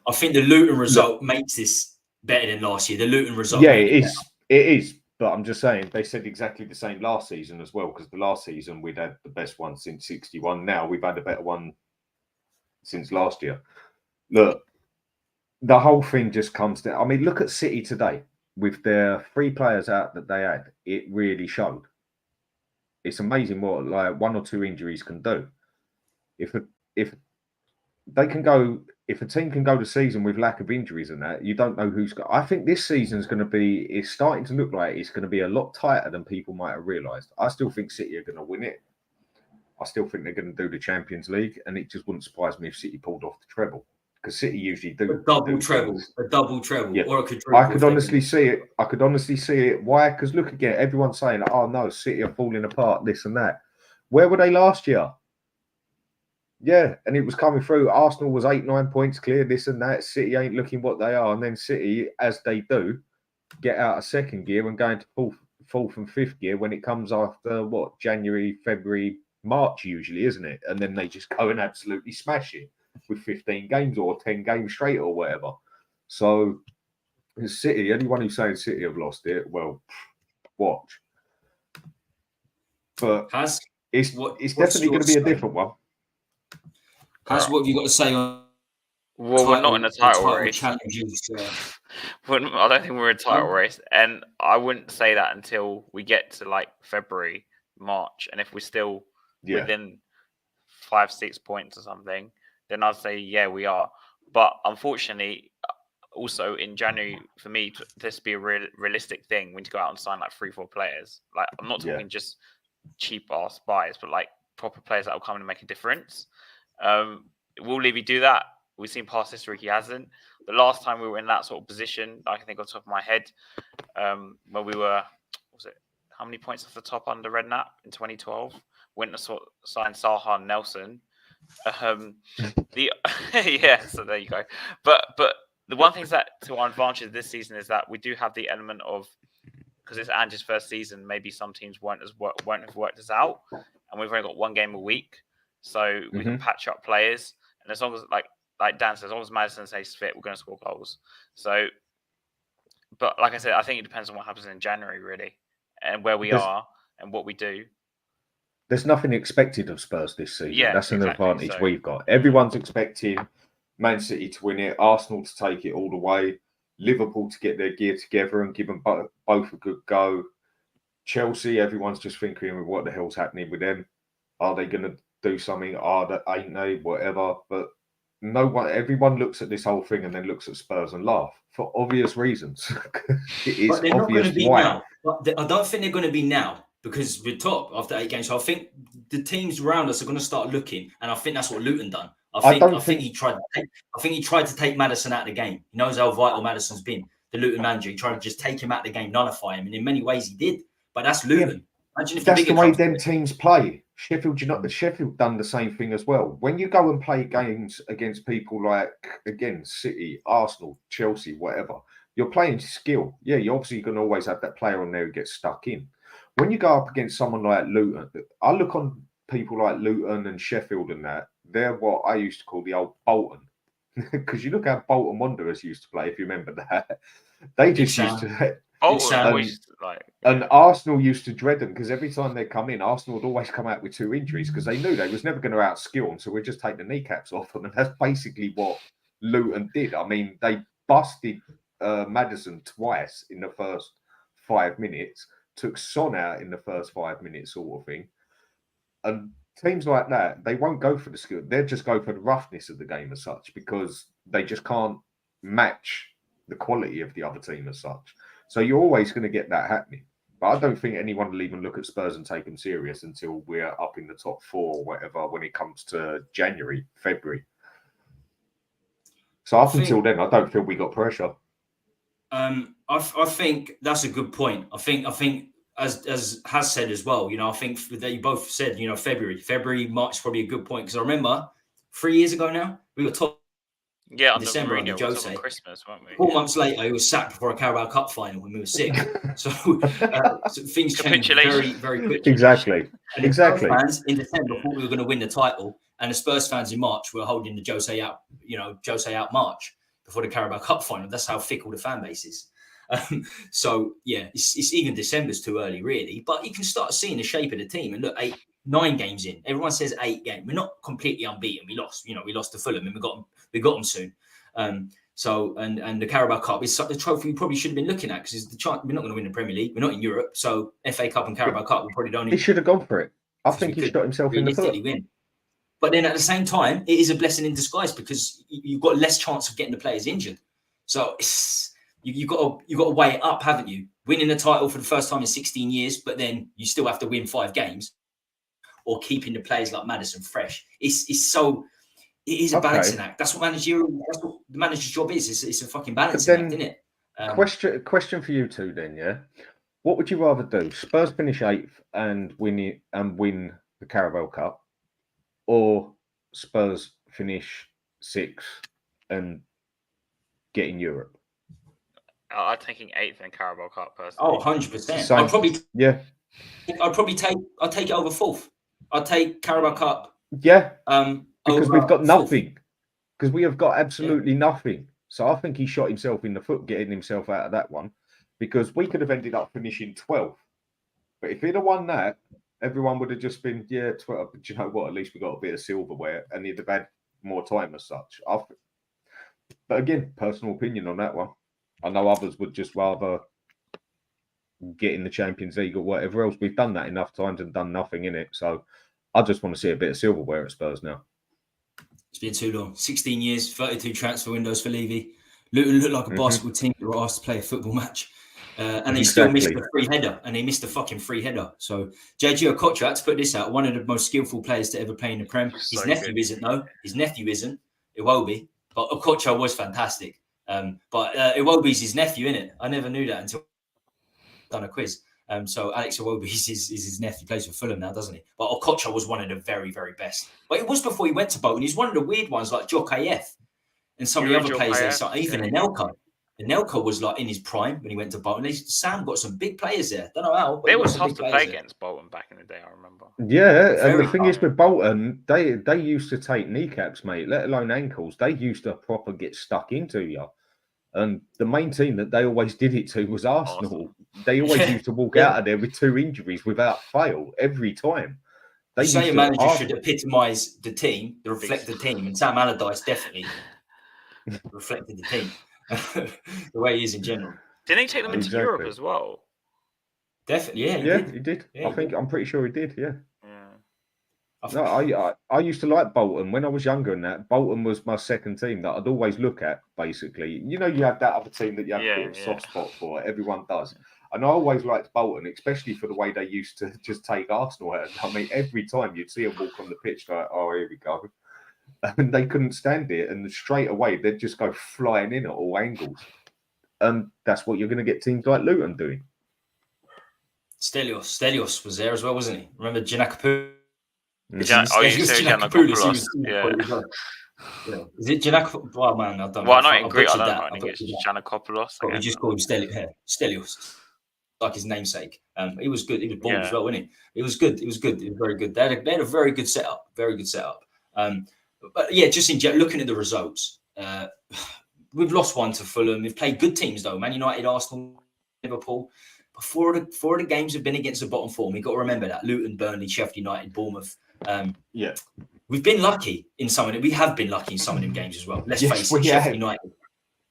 I think the Luton result makes this better than last year. The Luton result. Yeah, it is. It is. But I'm just saying, they said exactly the same last season as well, because the last season we'd had the best one since 61. Now we've had a better one since last year. Look, the whole thing just comes down. I mean, look at City today. With their 3 players out that they had, it really showed. It's amazing what like 1 or 2 injuries can do. If a team can go the season with lack of injuries and that, you don't know who's got. I think this season's going to be. It's starting to look like it's going to be a lot tighter than people might have realised. I still think City are going to win it. I still think they're going to do the Champions League, and it just wouldn't surprise me if City pulled off the treble. Because City usually do a double treble, yeah. or a quadruple. I could honestly see it. Why? Because look again, everyone's saying, "Oh no, City are falling apart, this and that." Where were they last year? Yeah, and it was coming through. Arsenal was 8-9 points clear, this and that. City ain't looking what they are, and then City, as they do, get out of second gear and go into fourth and fifth gear when it comes after what, January, February, March usually, isn't it? And then they just go and absolutely smash it with 15 games or 10 games straight or whatever. So City, anyone who's saying City have lost it, well, watch. But it's definitely going to be a different one. What have you got to say on? Well, we're not in a title race. Challenges, I don't think we're in a title race, and I wouldn't say that until we get to like February, March, and if we're still within 5-6 points or something, then I'd say yeah, we are. But unfortunately, also in January, for me, this be a realistic thing. We need to go out and sign like 3-4 players. Like I'm not talking just cheap ass buys, but like proper players that will come in and make a difference. Will Levy do that? We've seen past history he hasn't. The last time we were in that sort of position, I can think off the top of my head, when we were, how many points off the top under Redknapp in 2012? Went and signed Saha and Nelson. So there you go. But the one thing that to our advantage this season is that we do have the element of, because it's Ange's first season, maybe some teams won't have worked us out, and we've only got 1 game a week, so we can patch up players. And as long as, like Dan says, as long as Maddison stays fit, we're going to score goals. So, but like I said, I think it depends on what happens in January, really, and where we are and what we do. There's nothing expected of Spurs this season. Yeah, that's an advantage we've got. Everyone's expecting Man City to win it, Arsenal to take it all the way, Liverpool to get their gear together and give them both a good go. Chelsea, everyone's just thinking, what the hell's happening with them? Are they going to do something? Ain't they? Whatever. But everyone looks at this whole thing and then looks at Spurs and laugh for obvious reasons. It is but they're not going obvious to be why. now. But I don't think they're going to be now because we're top after 8 games. So I think the teams around us are going to start looking, and I think that's what Luton done. I think he tried to take Maddison out of the game. He knows how vital Maddison's been. The Luton manager, he tried to just take him out of the game, nullify him, and in many ways he did. But that's Luton. Yeah. Imagine if that's the way them teams play. Sheffield done the same thing as well. When you go and play games against people like, again, City, Arsenal, Chelsea, whatever, you're playing skill. Yeah, you're obviously going to always have that player on there who gets stuck in. When you go up against someone like Luton, I look on people like Luton and Sheffield and that, they're what I used to call the old Bolton. Because you look how Bolton Wanderers used to play, if you remember that. They just used to... And Arsenal used to dread them because every time they come in, Arsenal would always come out with 2 injuries because they knew they was never going to outskill them. So we'd just take the kneecaps off them. And that's basically what Luton did. I mean, they busted Maddison twice in the first 5 minutes, took Son out in the first 5 minutes sort of thing. And teams like that, they won't go for the skill. They'll just go for the roughness of the game as such because they just can't match the quality of the other team as such. So you're always going to get that happening. But I don't think anyone will even look at Spurs and take them serious until we're up in the top 4 or whatever when it comes to January, February. So until then, I don't feel we got pressure. I think that's a good point. I think as has said as well, you know, I think that you both said, you know, February, March is probably a good point because I remember 3 years ago now we were top. Yeah, in December under Jose. On Christmas, weren't we? 4 months later, he was sacked before a Carabao Cup final when we were sick. So things changed very, very quickly. Exactly. And the Spurs fans in December thought we were going to win the title, and the Spurs fans in March were holding the Jose out March before the Carabao Cup final. That's how fickle the fan base is. So yeah, it's even December's too early, really. But you can start seeing the shape of the team. And look, 9 games in. Everyone says 8 games. We're not completely unbeaten. We lost. You know, we lost to Fulham, and we got them soon. So the Carabao Cup is the trophy we probably should have been looking at because we're not going to win the Premier League. We're not in Europe, so FA Cup and Carabao Cup we probably don't. He should have gone for it. I think he shot himself in the foot. Win. But then at the same time, it is a blessing in disguise because you've got less chance of getting the players injured. So you've got to weigh it up, haven't you? Winning the title for the first time in 16 years, but then you still have to win 5 games, or keeping the players like Maddison fresh. It is a balancing act. That's what the manager's job is. It's a fucking balancing act, isn't it? Question for you two then, yeah. What would you rather do? Spurs finish 8th and win the Carabao Cup, or Spurs finish 6th and get in Europe? I'm taking 8th and Carabao Cup personally. Oh, 100%. I'll take it over 4th. I'll take Carabao Cup. Yeah. Because we've got nothing. Because we have got absolutely nothing. So I think he shot himself in the foot getting himself out of that one. Because we could have ended up finishing 12th. But if he'd have won that, everyone would have just been, 12th. But you know what? At least we got a bit of silverware and he'd have had more time as such. But again, personal opinion on that one. I know others would just rather get in the Champions League or whatever else. We've done that enough times and done nothing in it. So I just want to see a bit of silverware at Spurs now. It's been too long. 16 years, 32 transfer windows for Levy. Luton looked like a basketball team that were asked to play a football match. And they still missed the free header. And they missed a fucking free header. So JG Okocha, had to put this out, one of the most skillful players to ever play in the Prem. His nephew isn't, though. His nephew isn't. Iwobi. But Okocha was fantastic. But Iwobi's his nephew, innit? I never knew that until I done a quiz. So Alex Iwobi is his nephew. He plays for Fulham now, doesn't he? But Okocha was one of the very, very best. But it was before he went to Bolton. He's one of the weird ones like Jock AF and some of the other players. Even Anelka. Anelka was like in his prime when he went to Bolton. Sam got some big players there. Don't know how. They were tough to play against Bolton back in the day, I remember. Yeah, and the thing is with Bolton, they used to take kneecaps, mate, let alone ankles. They used to proper get stuck into you. And the main team that they always did it to was Arsenal. They always used to walk out of there with 2 injuries without fail every time. They say a manager should epitomise the team, reflect the team, and Sam Allardyce definitely reflected the team the way he is in general. Didn't he take them into Europe as well? Definitely, he did. Yeah, I'm pretty sure he did. Yeah. No, I used to like Bolton when I was younger, and that Bolton was my second team that I'd always look at. Basically, you know, you had that other team that you had a bit of a soft spot for. Everyone does, and I always liked Bolton, especially for the way they used to just take Arsenal out. I mean, every time you'd see them walk on the pitch, like, oh, here we go, and they couldn't stand it, and straight away they'd just go flying in at all angles, and that's what you're going to get teams like Luton doing. Stelios was there as well, wasn't he? Remember Giannakopoulos? Giannakopoulos. Yeah. Is it Giannakopoulos? Oh man, I don't know. Well, not in Greek. I don't know. I think it's Giannakopoulos. We just call him Stelios, like his namesake. He was good. He was bald as well, wasn't he? It was good. It was good. It was very good. They had a very good setup. Very good setup. But yeah, just looking at the results, we've lost one to Fulham. We've played good teams though. Man United, Arsenal, Liverpool. But four of the games have been against the bottom four. We've got to remember that. Luton, Burnley, Sheffield United, Bournemouth. We've been lucky in some of them. We have been lucky in some of them games as well. Let's face it, Sheffield United.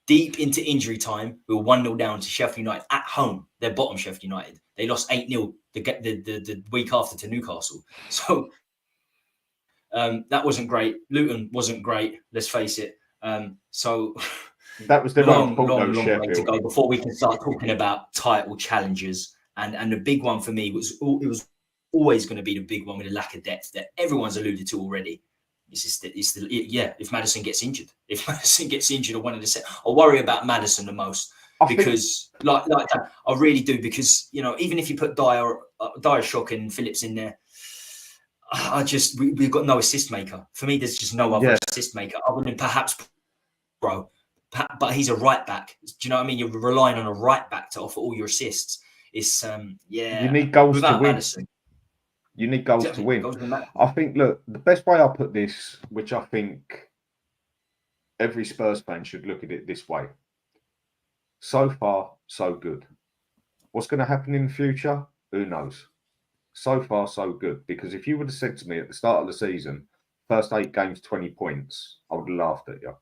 Deep into injury time, we were 1-0 down to Sheffield United at home. They're bottom Sheffield United. They lost 8-0 the week after to Newcastle. So that wasn't great. Luton wasn't great, let's face it. So that was the long way to go before we can start talking about title challenges. And the big one for me was always going to be the big one with the lack of depth that everyone's alluded to already. If Maddison gets injured, I wanted to say I worry about Maddison the most because like that, I really do, because you know, even if you put Dyer, Shock and Phillips in there, we've got no assist maker. For me, there's just no other assist maker other than perhaps Bro. But he's a right back. Do you know what I mean? You're relying on a right back to offer all your assists. It's you need goals to win. Maddison. You need goals to win. I think, look, the best way I put this, which I think every Spurs fan should look at it this way. So far, so good. What's going to happen in the future? Who knows? So far, so good. Because if you would have said to me at the start of the season, first 8 games, 20 points, I would have laughed at you.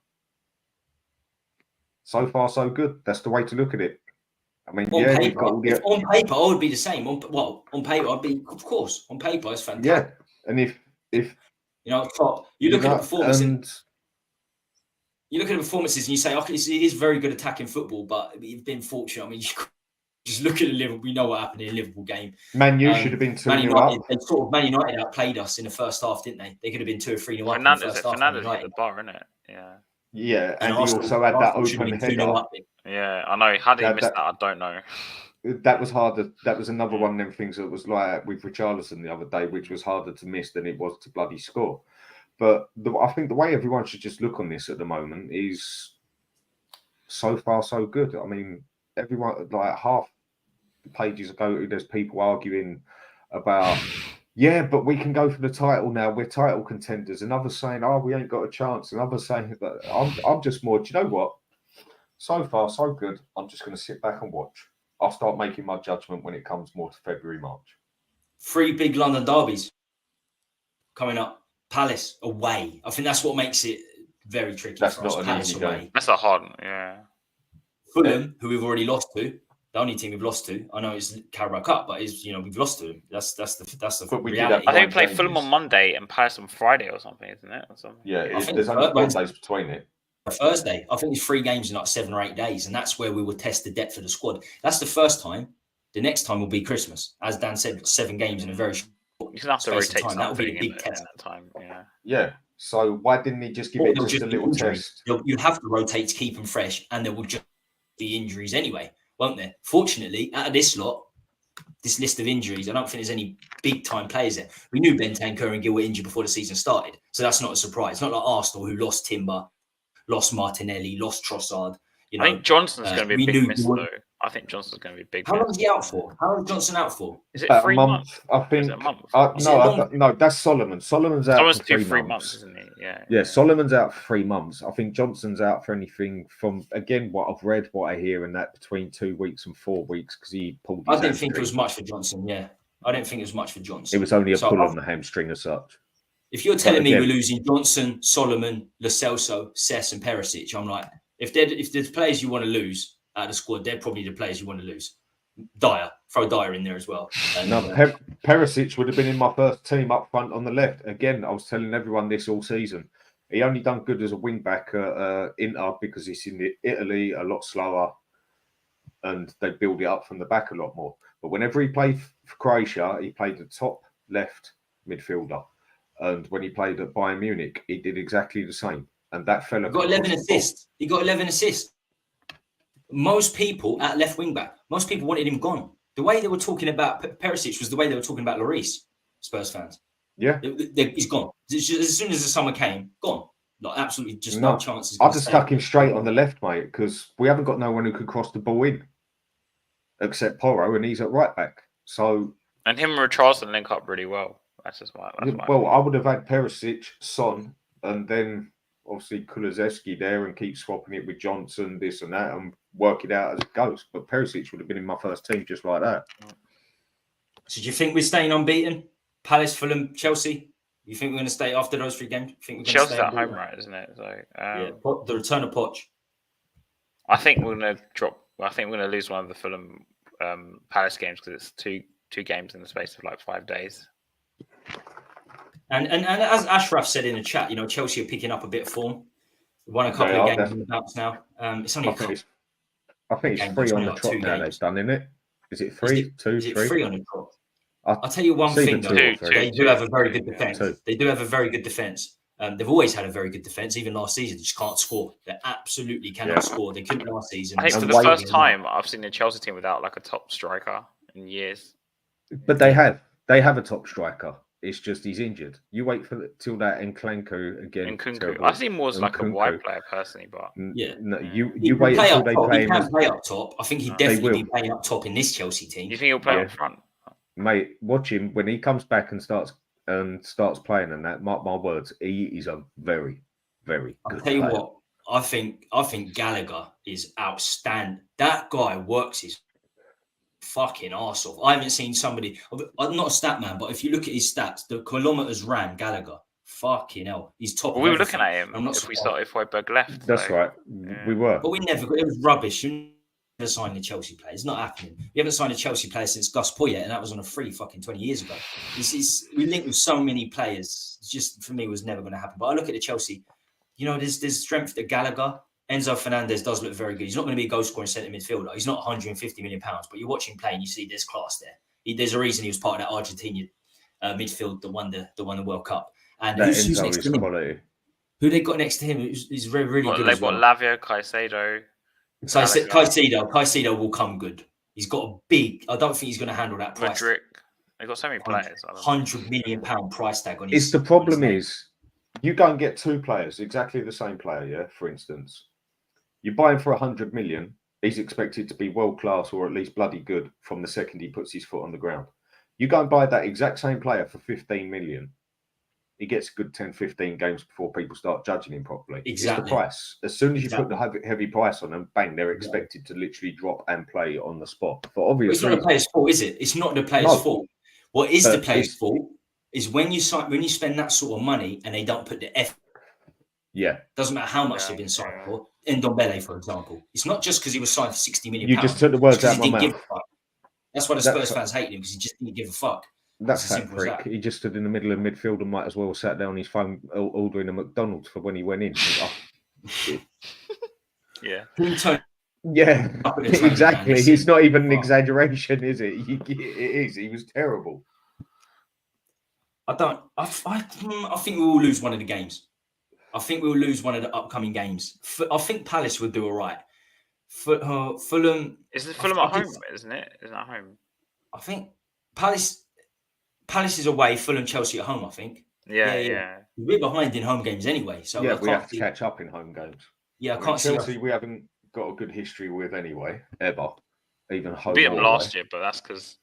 So far, so good. That's the way to look at it. I mean, on paper, on paper, I would be the same. On paper, I'd be, of course. On paper, it's fantastic. Yeah, and if you know, you look at the performance, you look at the performances, and you say, "Okay, it is very good attacking football," but you've been fortunate. I mean, you just look at the Liverpool. We know what happened in the Liverpool game. Man U should have been 2-0 up. Man United outplayed us in the first half, didn't they? They could have been 2 or 3-0 up in the first half. Fernandes hit the bar, isn't it? Yeah. Yeah, and he also had that open header. Yeah, I know. How did he miss that? I don't know. That was harder. That was another one of them things that was like with Richarlison the other day, which was harder to miss than it was to bloody score. But I think the way everyone should just look on this at the moment is so far so good. I mean, everyone, like half the pages ago, there's people arguing about, yeah, but we can go for the title now. We're title contenders. And others saying, oh, we ain't got a chance. And others saying that I'm just more, do you know what? So far, so good. I'm just going to sit back and watch. I'll start making my judgment when it comes more to February, March. 3 big London derbies coming up. Palace away. I think that's what makes it very tricky. That's for not us. an easy game. That's a hard one, yeah. Fulham, who we've already lost to. The only team we've lost to, I know it's Carabao Cup, but we've lost to them. That's the reality. I think we play Fulham on Monday and Palace on Friday or something, isn't it? Or something. Yeah, there's only 4 days between it. Thursday. I think it's 3 games in like 7 or 8 days, and that's where we will test the depth of the squad. That's the first time. The next time will be Christmas, as Dan said. 7 games in a very short space of time. That will be a big test. That time, yeah. Yeah. So why didn't he just give it just a little test? You have to rotate to keep them fresh, and there will just be injuries anyway, won't there? Fortunately, out of this list of injuries, I don't think there's any big time players there. We knew Bentancur and Gill were injured before the season started, so that's not a surprise. It's not like Arsenal, who lost Timber, lost Martinelli, lost Trossard. I think Johnson's going to be a big miss, though. I think Johnson's going to be a big miss. How long is he out for? How long is Johnson out for? Is it 3 months? I think. Is it a month? No, that's Solomon. Solomon's out for 3 months, isn't he? Yeah, Solomon's out for 3 months. I think Johnson's out for anything from, again, what I've read, what I hear, and that between 2 weeks and 4 weeks, because he pulled his I didn't think it was much for Johnson, I don't think it was much for Johnson. It was only a pull on the hamstring as such. If you're telling me we're losing Johnson, Solomon, Lo Celso, Cesc and Perisic, I'm like, if there's players you want to lose out of the squad, they're probably the players you want to lose. Dyer. Throw Dyer in there as well. And, no, Perisic would have been in my first team up front on the left. Again, I was telling everyone this all season. He only done good as a wing back at Inter because he's in Italy, a lot slower, and they build it up from the back a lot more. But whenever he played for Croatia, he played the top left midfielder. And when he played at Bayern Munich, he did exactly the same. And that fella got 11 assists. He got 11 assists. Most people at left wing back, most people wanted him gone. The way they were talking about Perisic was the way they were talking about Lloris, Spurs fans. Yeah. He's gone. As soon as the summer came, gone. Like, absolutely just no chances. I just stuck him straight on the left, mate, because we haven't got no one who could cross the ball in except Porro, and he's at right back. So. And him and Richarlison link up really well. That's just why. I would have had Perisic, Son, and then obviously Kulusevski there and keep swapping it with Johnson, this and that, and work it out as it goes. But Perisic would have been in my first team just like that. So do you think we're staying unbeaten? Palace, Fulham, Chelsea? You think we're going to stay after those 3 games? Chelsea's at home, right, isn't it? So yeah, the return of Poch. I think we're going to drop. I think we're going to lose one of the Fulham Palace games because it's two games in the space of like 5 days. And as Ashraf said in the chat, Chelsea are picking up a bit of form. Won a couple of games in the bounce now. It's only I think it's 3 on the trot now they've done, isn't it? Is it 3? 2, is it 3? 3 on the trot? I'll tell you one thing, though. They do have a very good defence. They do have a very good defence. They've always had a very good defence. Even last season, they just can't score. They absolutely cannot score. They couldn't last season. I think for the first time I've seen the Chelsea team without like a top striker in years. But they have a top striker. It's just he's injured. You wait till that Nkunku again. Nkunku. I see him more as like a wide player personally, but yeah, no, you wait until they play him. He can play up top. I think he'd definitely be playing up top in this Chelsea team. You think he'll play up front? Mate, watch him when he comes back and starts playing, and that, mark my words, he is a very, very good I'll tell you player. what, I think Gallagher is outstanding. That guy works his fucking arse off. I haven't seen somebody. I'm not a stat man, but if you look at his stats, the kilometers ran, Gallagher. Fucking hell, he's top. Well, we were looking at him. If Højbjerg left, that's right. Yeah. We were, but we never. It was rubbish. You never signed a Chelsea player. It's not happening. We haven't signed a Chelsea player since Gus Poyet, and that was on a free fucking 20 years ago. We linked with so many players. It's just for me, it was never going to happen. But I look at the Chelsea. There's strength to Gallagher. Enzo Fernandez does look very good. He's not going to be a goal scoring centre midfielder. He's not 150 million pounds, but you watch him play and you see there's class there. There's a reason he was part of that Argentina midfield that won the World Cup. And who's next to him? Quality. Who they got next to him? He's really good. They've got Lavia, Caicedo. Caicedo will come good. He's got a big. I don't think he's going to handle that price. Madrid. They've got so many players. £100 million price tag on his. It's the problem is you go and get 2 players, exactly the same player. Yeah, for instance. You buy him for 100 million, he's expected to be world class or at least bloody good from the second he puts his foot on the ground. You go and buy that exact same player for 15 million, he gets a good 10, 15 games before people start judging him properly. Exactly. It's the price. As soon as you put the heavy price on them, bang, they're expected to literally drop and play on the spot. For obvious it's not the player's fault, is it? It's not the player's fault. What is the player's fault is when you spend that sort of money and they don't put the effort. Yeah. Doesn't matter how much they've been signed for. Ndombele, for example. It's not just because he was signed for 60 million. You just took the words out of my mouth. That's why the Spurs fans hate him, because he just didn't give a fuck. That's that prick. He just stood in the middle of midfield and might as well have sat down on his phone ordering a McDonald's for when he went in. Yeah. Yeah, exactly. It's not even an exaggeration, is it? It is. He was terrible. I think we will lose one of the games. I think we'll lose one of the upcoming games. I think Palace would do all right. Fulham. Is it Fulham at home, isn't it? Isn't it at home? I think Palace is away, Fulham, Chelsea at home, I think. Yeah. We're behind in home games anyway. So yeah, we have to catch up in home games. Yeah, I can't see Chelsea, we haven't got a good history with anyway, ever. Even home. We beat them last year, but that's because,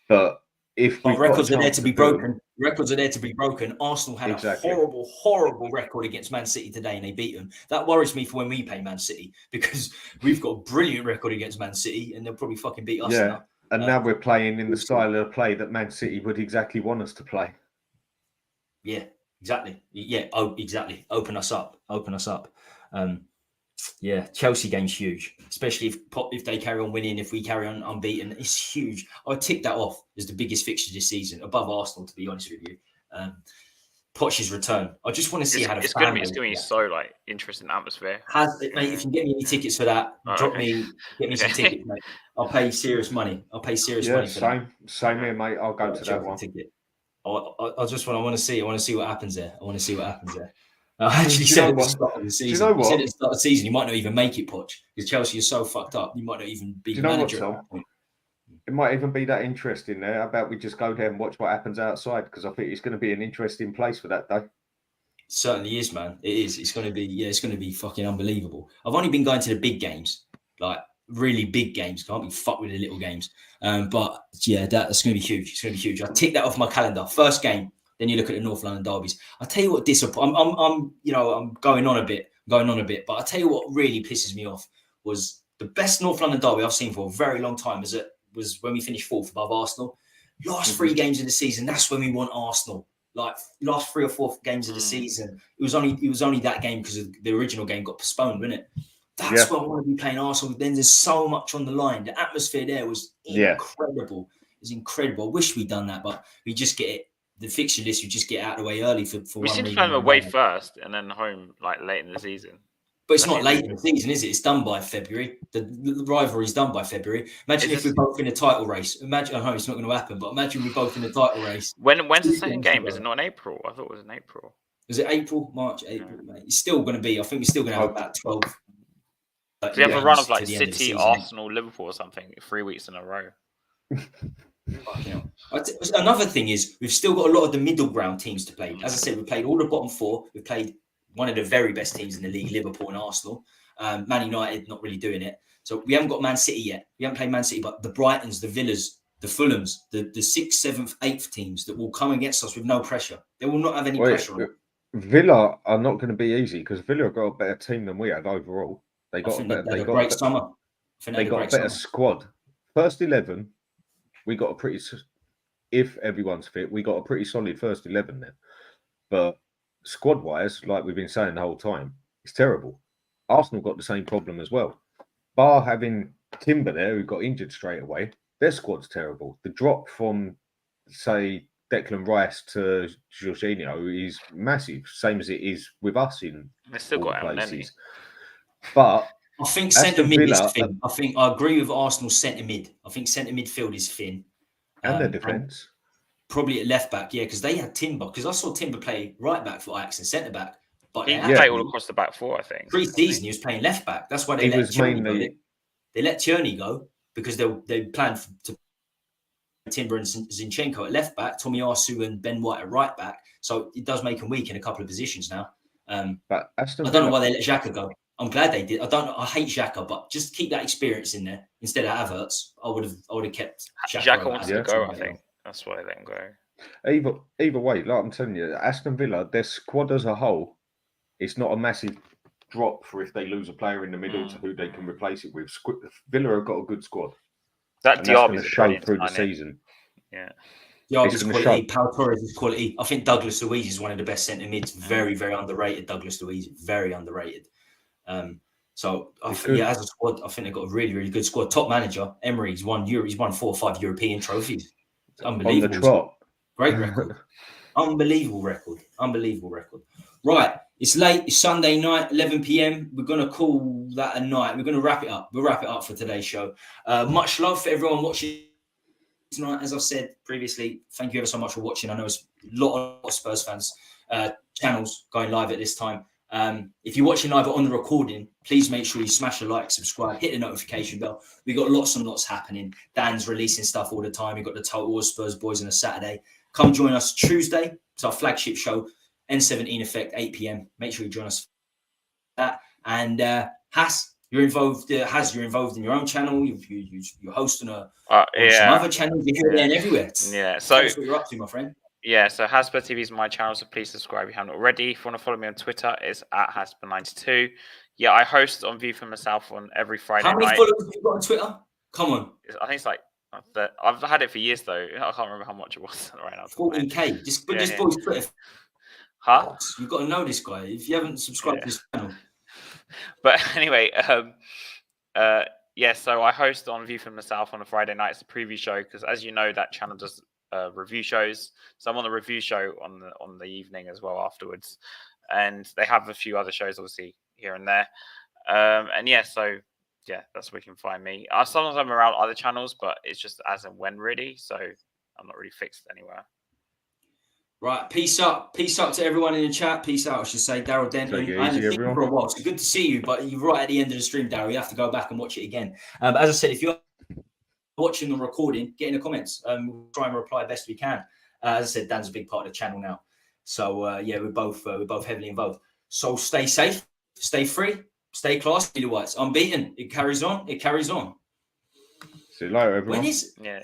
But if records are there to be broken. Records are there to be broken. Arsenal had a horrible, horrible record against Man City today, and they beat them. That worries me for when we play Man City, because we've got a brilliant record against Man City, and they'll probably fucking beat us now. And now we're playing in the style of play that Man City would exactly want us to play. Yeah, exactly. Yeah, exactly. Open us up. Yeah, Chelsea game's huge, especially if they carry on winning. If we carry on unbeaten, it's huge. I'd tick that off as the biggest fixture this season, above Arsenal. To be honest with you, Poch's return. I just want to see how the it's fan going to be so like interesting atmosphere. Mate, if you can get me any tickets for that, get me some tickets, mate. I'll pay serious money. I'll pay serious money for that. Same here, mate. I'll go to that one. Ticket. I want to see what happens there. I actually said at the start of the season. Do you know what? Said at the start of the season, you might not even make it, Poch, because Chelsea is so fucked up. You might not even be manager at that point. It might even be that interesting there. How about we just go there and watch what happens outside? Because I think it's going to be an interesting place for that day. It certainly is, man. It is. It's going to be. Yeah, it's going to be fucking unbelievable. I've only been going to the big games, like really big games. Can't be fucked with the little games. But yeah, that's going to be huge. It's going to be huge. I tick that off my calendar. First game. Then you look at the North London derbies. I'll tell you what I'm going on a bit, but I'll tell you what really pisses me off was the best North London derby I've seen for a very long time was when we finished 4th above Arsenal. Last 3 games of the season, that's when we want Arsenal. Like last 3 or 4 games of the season. It was only that game because the original game got postponed, wasn't it? That's where I want to be playing Arsenal. Then there's so much on the line. The atmosphere there was incredible. It was incredible. I wish we'd done that, but we just get it. The fixture list, you just get out of the way early for we one seem to reason. play them away first and then home like late in the season. But it's not late in the season, is it? It's done by February. The rivalry's done by February. Imagine if we're both in a title race. I know it's not going to happen, but imagine we're both in a title race. When's the second game? Is it not in April? I thought it was in April. Is it April, March, April, May? It's still going to be. I think we're still going to have about 12. So you have a run of like City, Arsenal, Liverpool, or something 3 weeks in a row. Another thing is we've still got a lot of the middle ground teams to play. As I said, we played all the bottom 4. We played one of the very best teams in the league, Liverpool and Arsenal. Man United not really doing it. So we haven't got Man City yet. We haven't played Man City, but the Brightons, the Villas, the Fulhams, the 6th, 7th, 8th teams that will come against us with no pressure. They will not have any pressure on them. Villa are not going to be easy because Villa have got a better team than we have overall. They got a better squad. First 11. We got a pretty, if everyone's fit, we got a pretty solid first 11 there. But squad-wise, like we've been saying the whole time, it's terrible. Arsenal got the same problem as well. Bar having Timber there, who got injured straight away, their squad's terrible. The drop from, say, Declan Rice to Jorginho is massive, same as it is with us in all places. But I think centre mid is thin. I agree with Arsenal's centre mid. I think centre midfield is thin. And their defence. Probably at left back, yeah, because they had Timber. Because I saw Timber play right back for Ajax and centre back. But he played all across the back 4, I think. Pre-season, he was playing left back. That's why they let Tierney go. They let Tierney go because they planned to Timber and Zinchenko at left back, Tomiyasu and Ben White at right back. So it does make him weak in a couple of positions now. But I don't know why they let Xhaka go. I'm glad they did. I hate Xhaka, but just keep that experience in there instead of Havertz. I would have kept Xhaka wants to go. I think that's why they let him go. Either way, like I'm telling you, Aston Villa, their squad as a whole, it's not a massive drop for if they lose a player in the middle to who they can replace it with. Villa have got a good squad. That Diaby's show through the season. Yeah. Diaby's quality, Pau Torres' quality. I think Douglas Luiz is one of the best centre mids. Very, very underrated. Douglas Luiz, very underrated. So as a squad, I think they've got a really, really good squad. Top manager Emery, he's won 4 or 5 European trophies. It's unbelievable. On the trot. Great record. Unbelievable record. Right, it's late. It's Sunday night, 11 p.m. We're gonna call that a night. We're gonna wrap it up. We'll wrap it up for today's show. Much love for everyone watching tonight. As I've said previously, thank you ever so much for watching. I know it's a lot of Spurs fans channels going live at this time. If you're watching live on the recording, please make sure you smash a like, subscribe, hit the notification bell. We got lots and lots happening. Dan's releasing stuff all the time. We've got the Total War Spurs boys on a Saturday. Come join us Tuesday. It's our flagship show, N17 Effect, 8 p.m. Make sure you join us for that. And Has, you're involved. You're involved in your own channel. You're hosting some other channels. You're here and everywhere. Yeah. So that's what you're up to, my friend. Yeah, so Hotspur TV is my channel, so please subscribe if you haven't already. If you want to follow me on Twitter, it's at Hotspur92. Yeah, I host on View for Myself on every Friday night. How many followers have you got on Twitter? Come on. I think it's like, I've had it for years though. I can't remember how much it was right now. 14K. Just boy's Twitter. Huh? You've got to know this guy. If you haven't subscribed to his channel. But anyway, yeah. So I host on View from the South on a Friday night. It's a preview show because, as you know, that channel does review shows. So I'm on the review show on the evening as well afterwards, and they have a few other shows, obviously, here and there. And yeah, so yeah, that's where you can find me. Sometimes I'm around other channels, but it's just as and when really. So I'm not really fixed anywhere. Right, peace up to everyone in the chat. Peace out, I should say. Daryl Denton. Take it I haven't easy, seen you everyone. for a while. It's good to see you, but you're right at the end of the stream, Daryl. You have to go back and watch it again. But as I said, if you're watching the recording, get in the comments. We'll try and reply best we can. As I said, Dan's a big part of the channel now. So yeah, we're both heavily involved. So stay safe, stay free, stay classy. The Whites unbeaten. It carries on. It carries on. See you later, everyone. When is Yeah.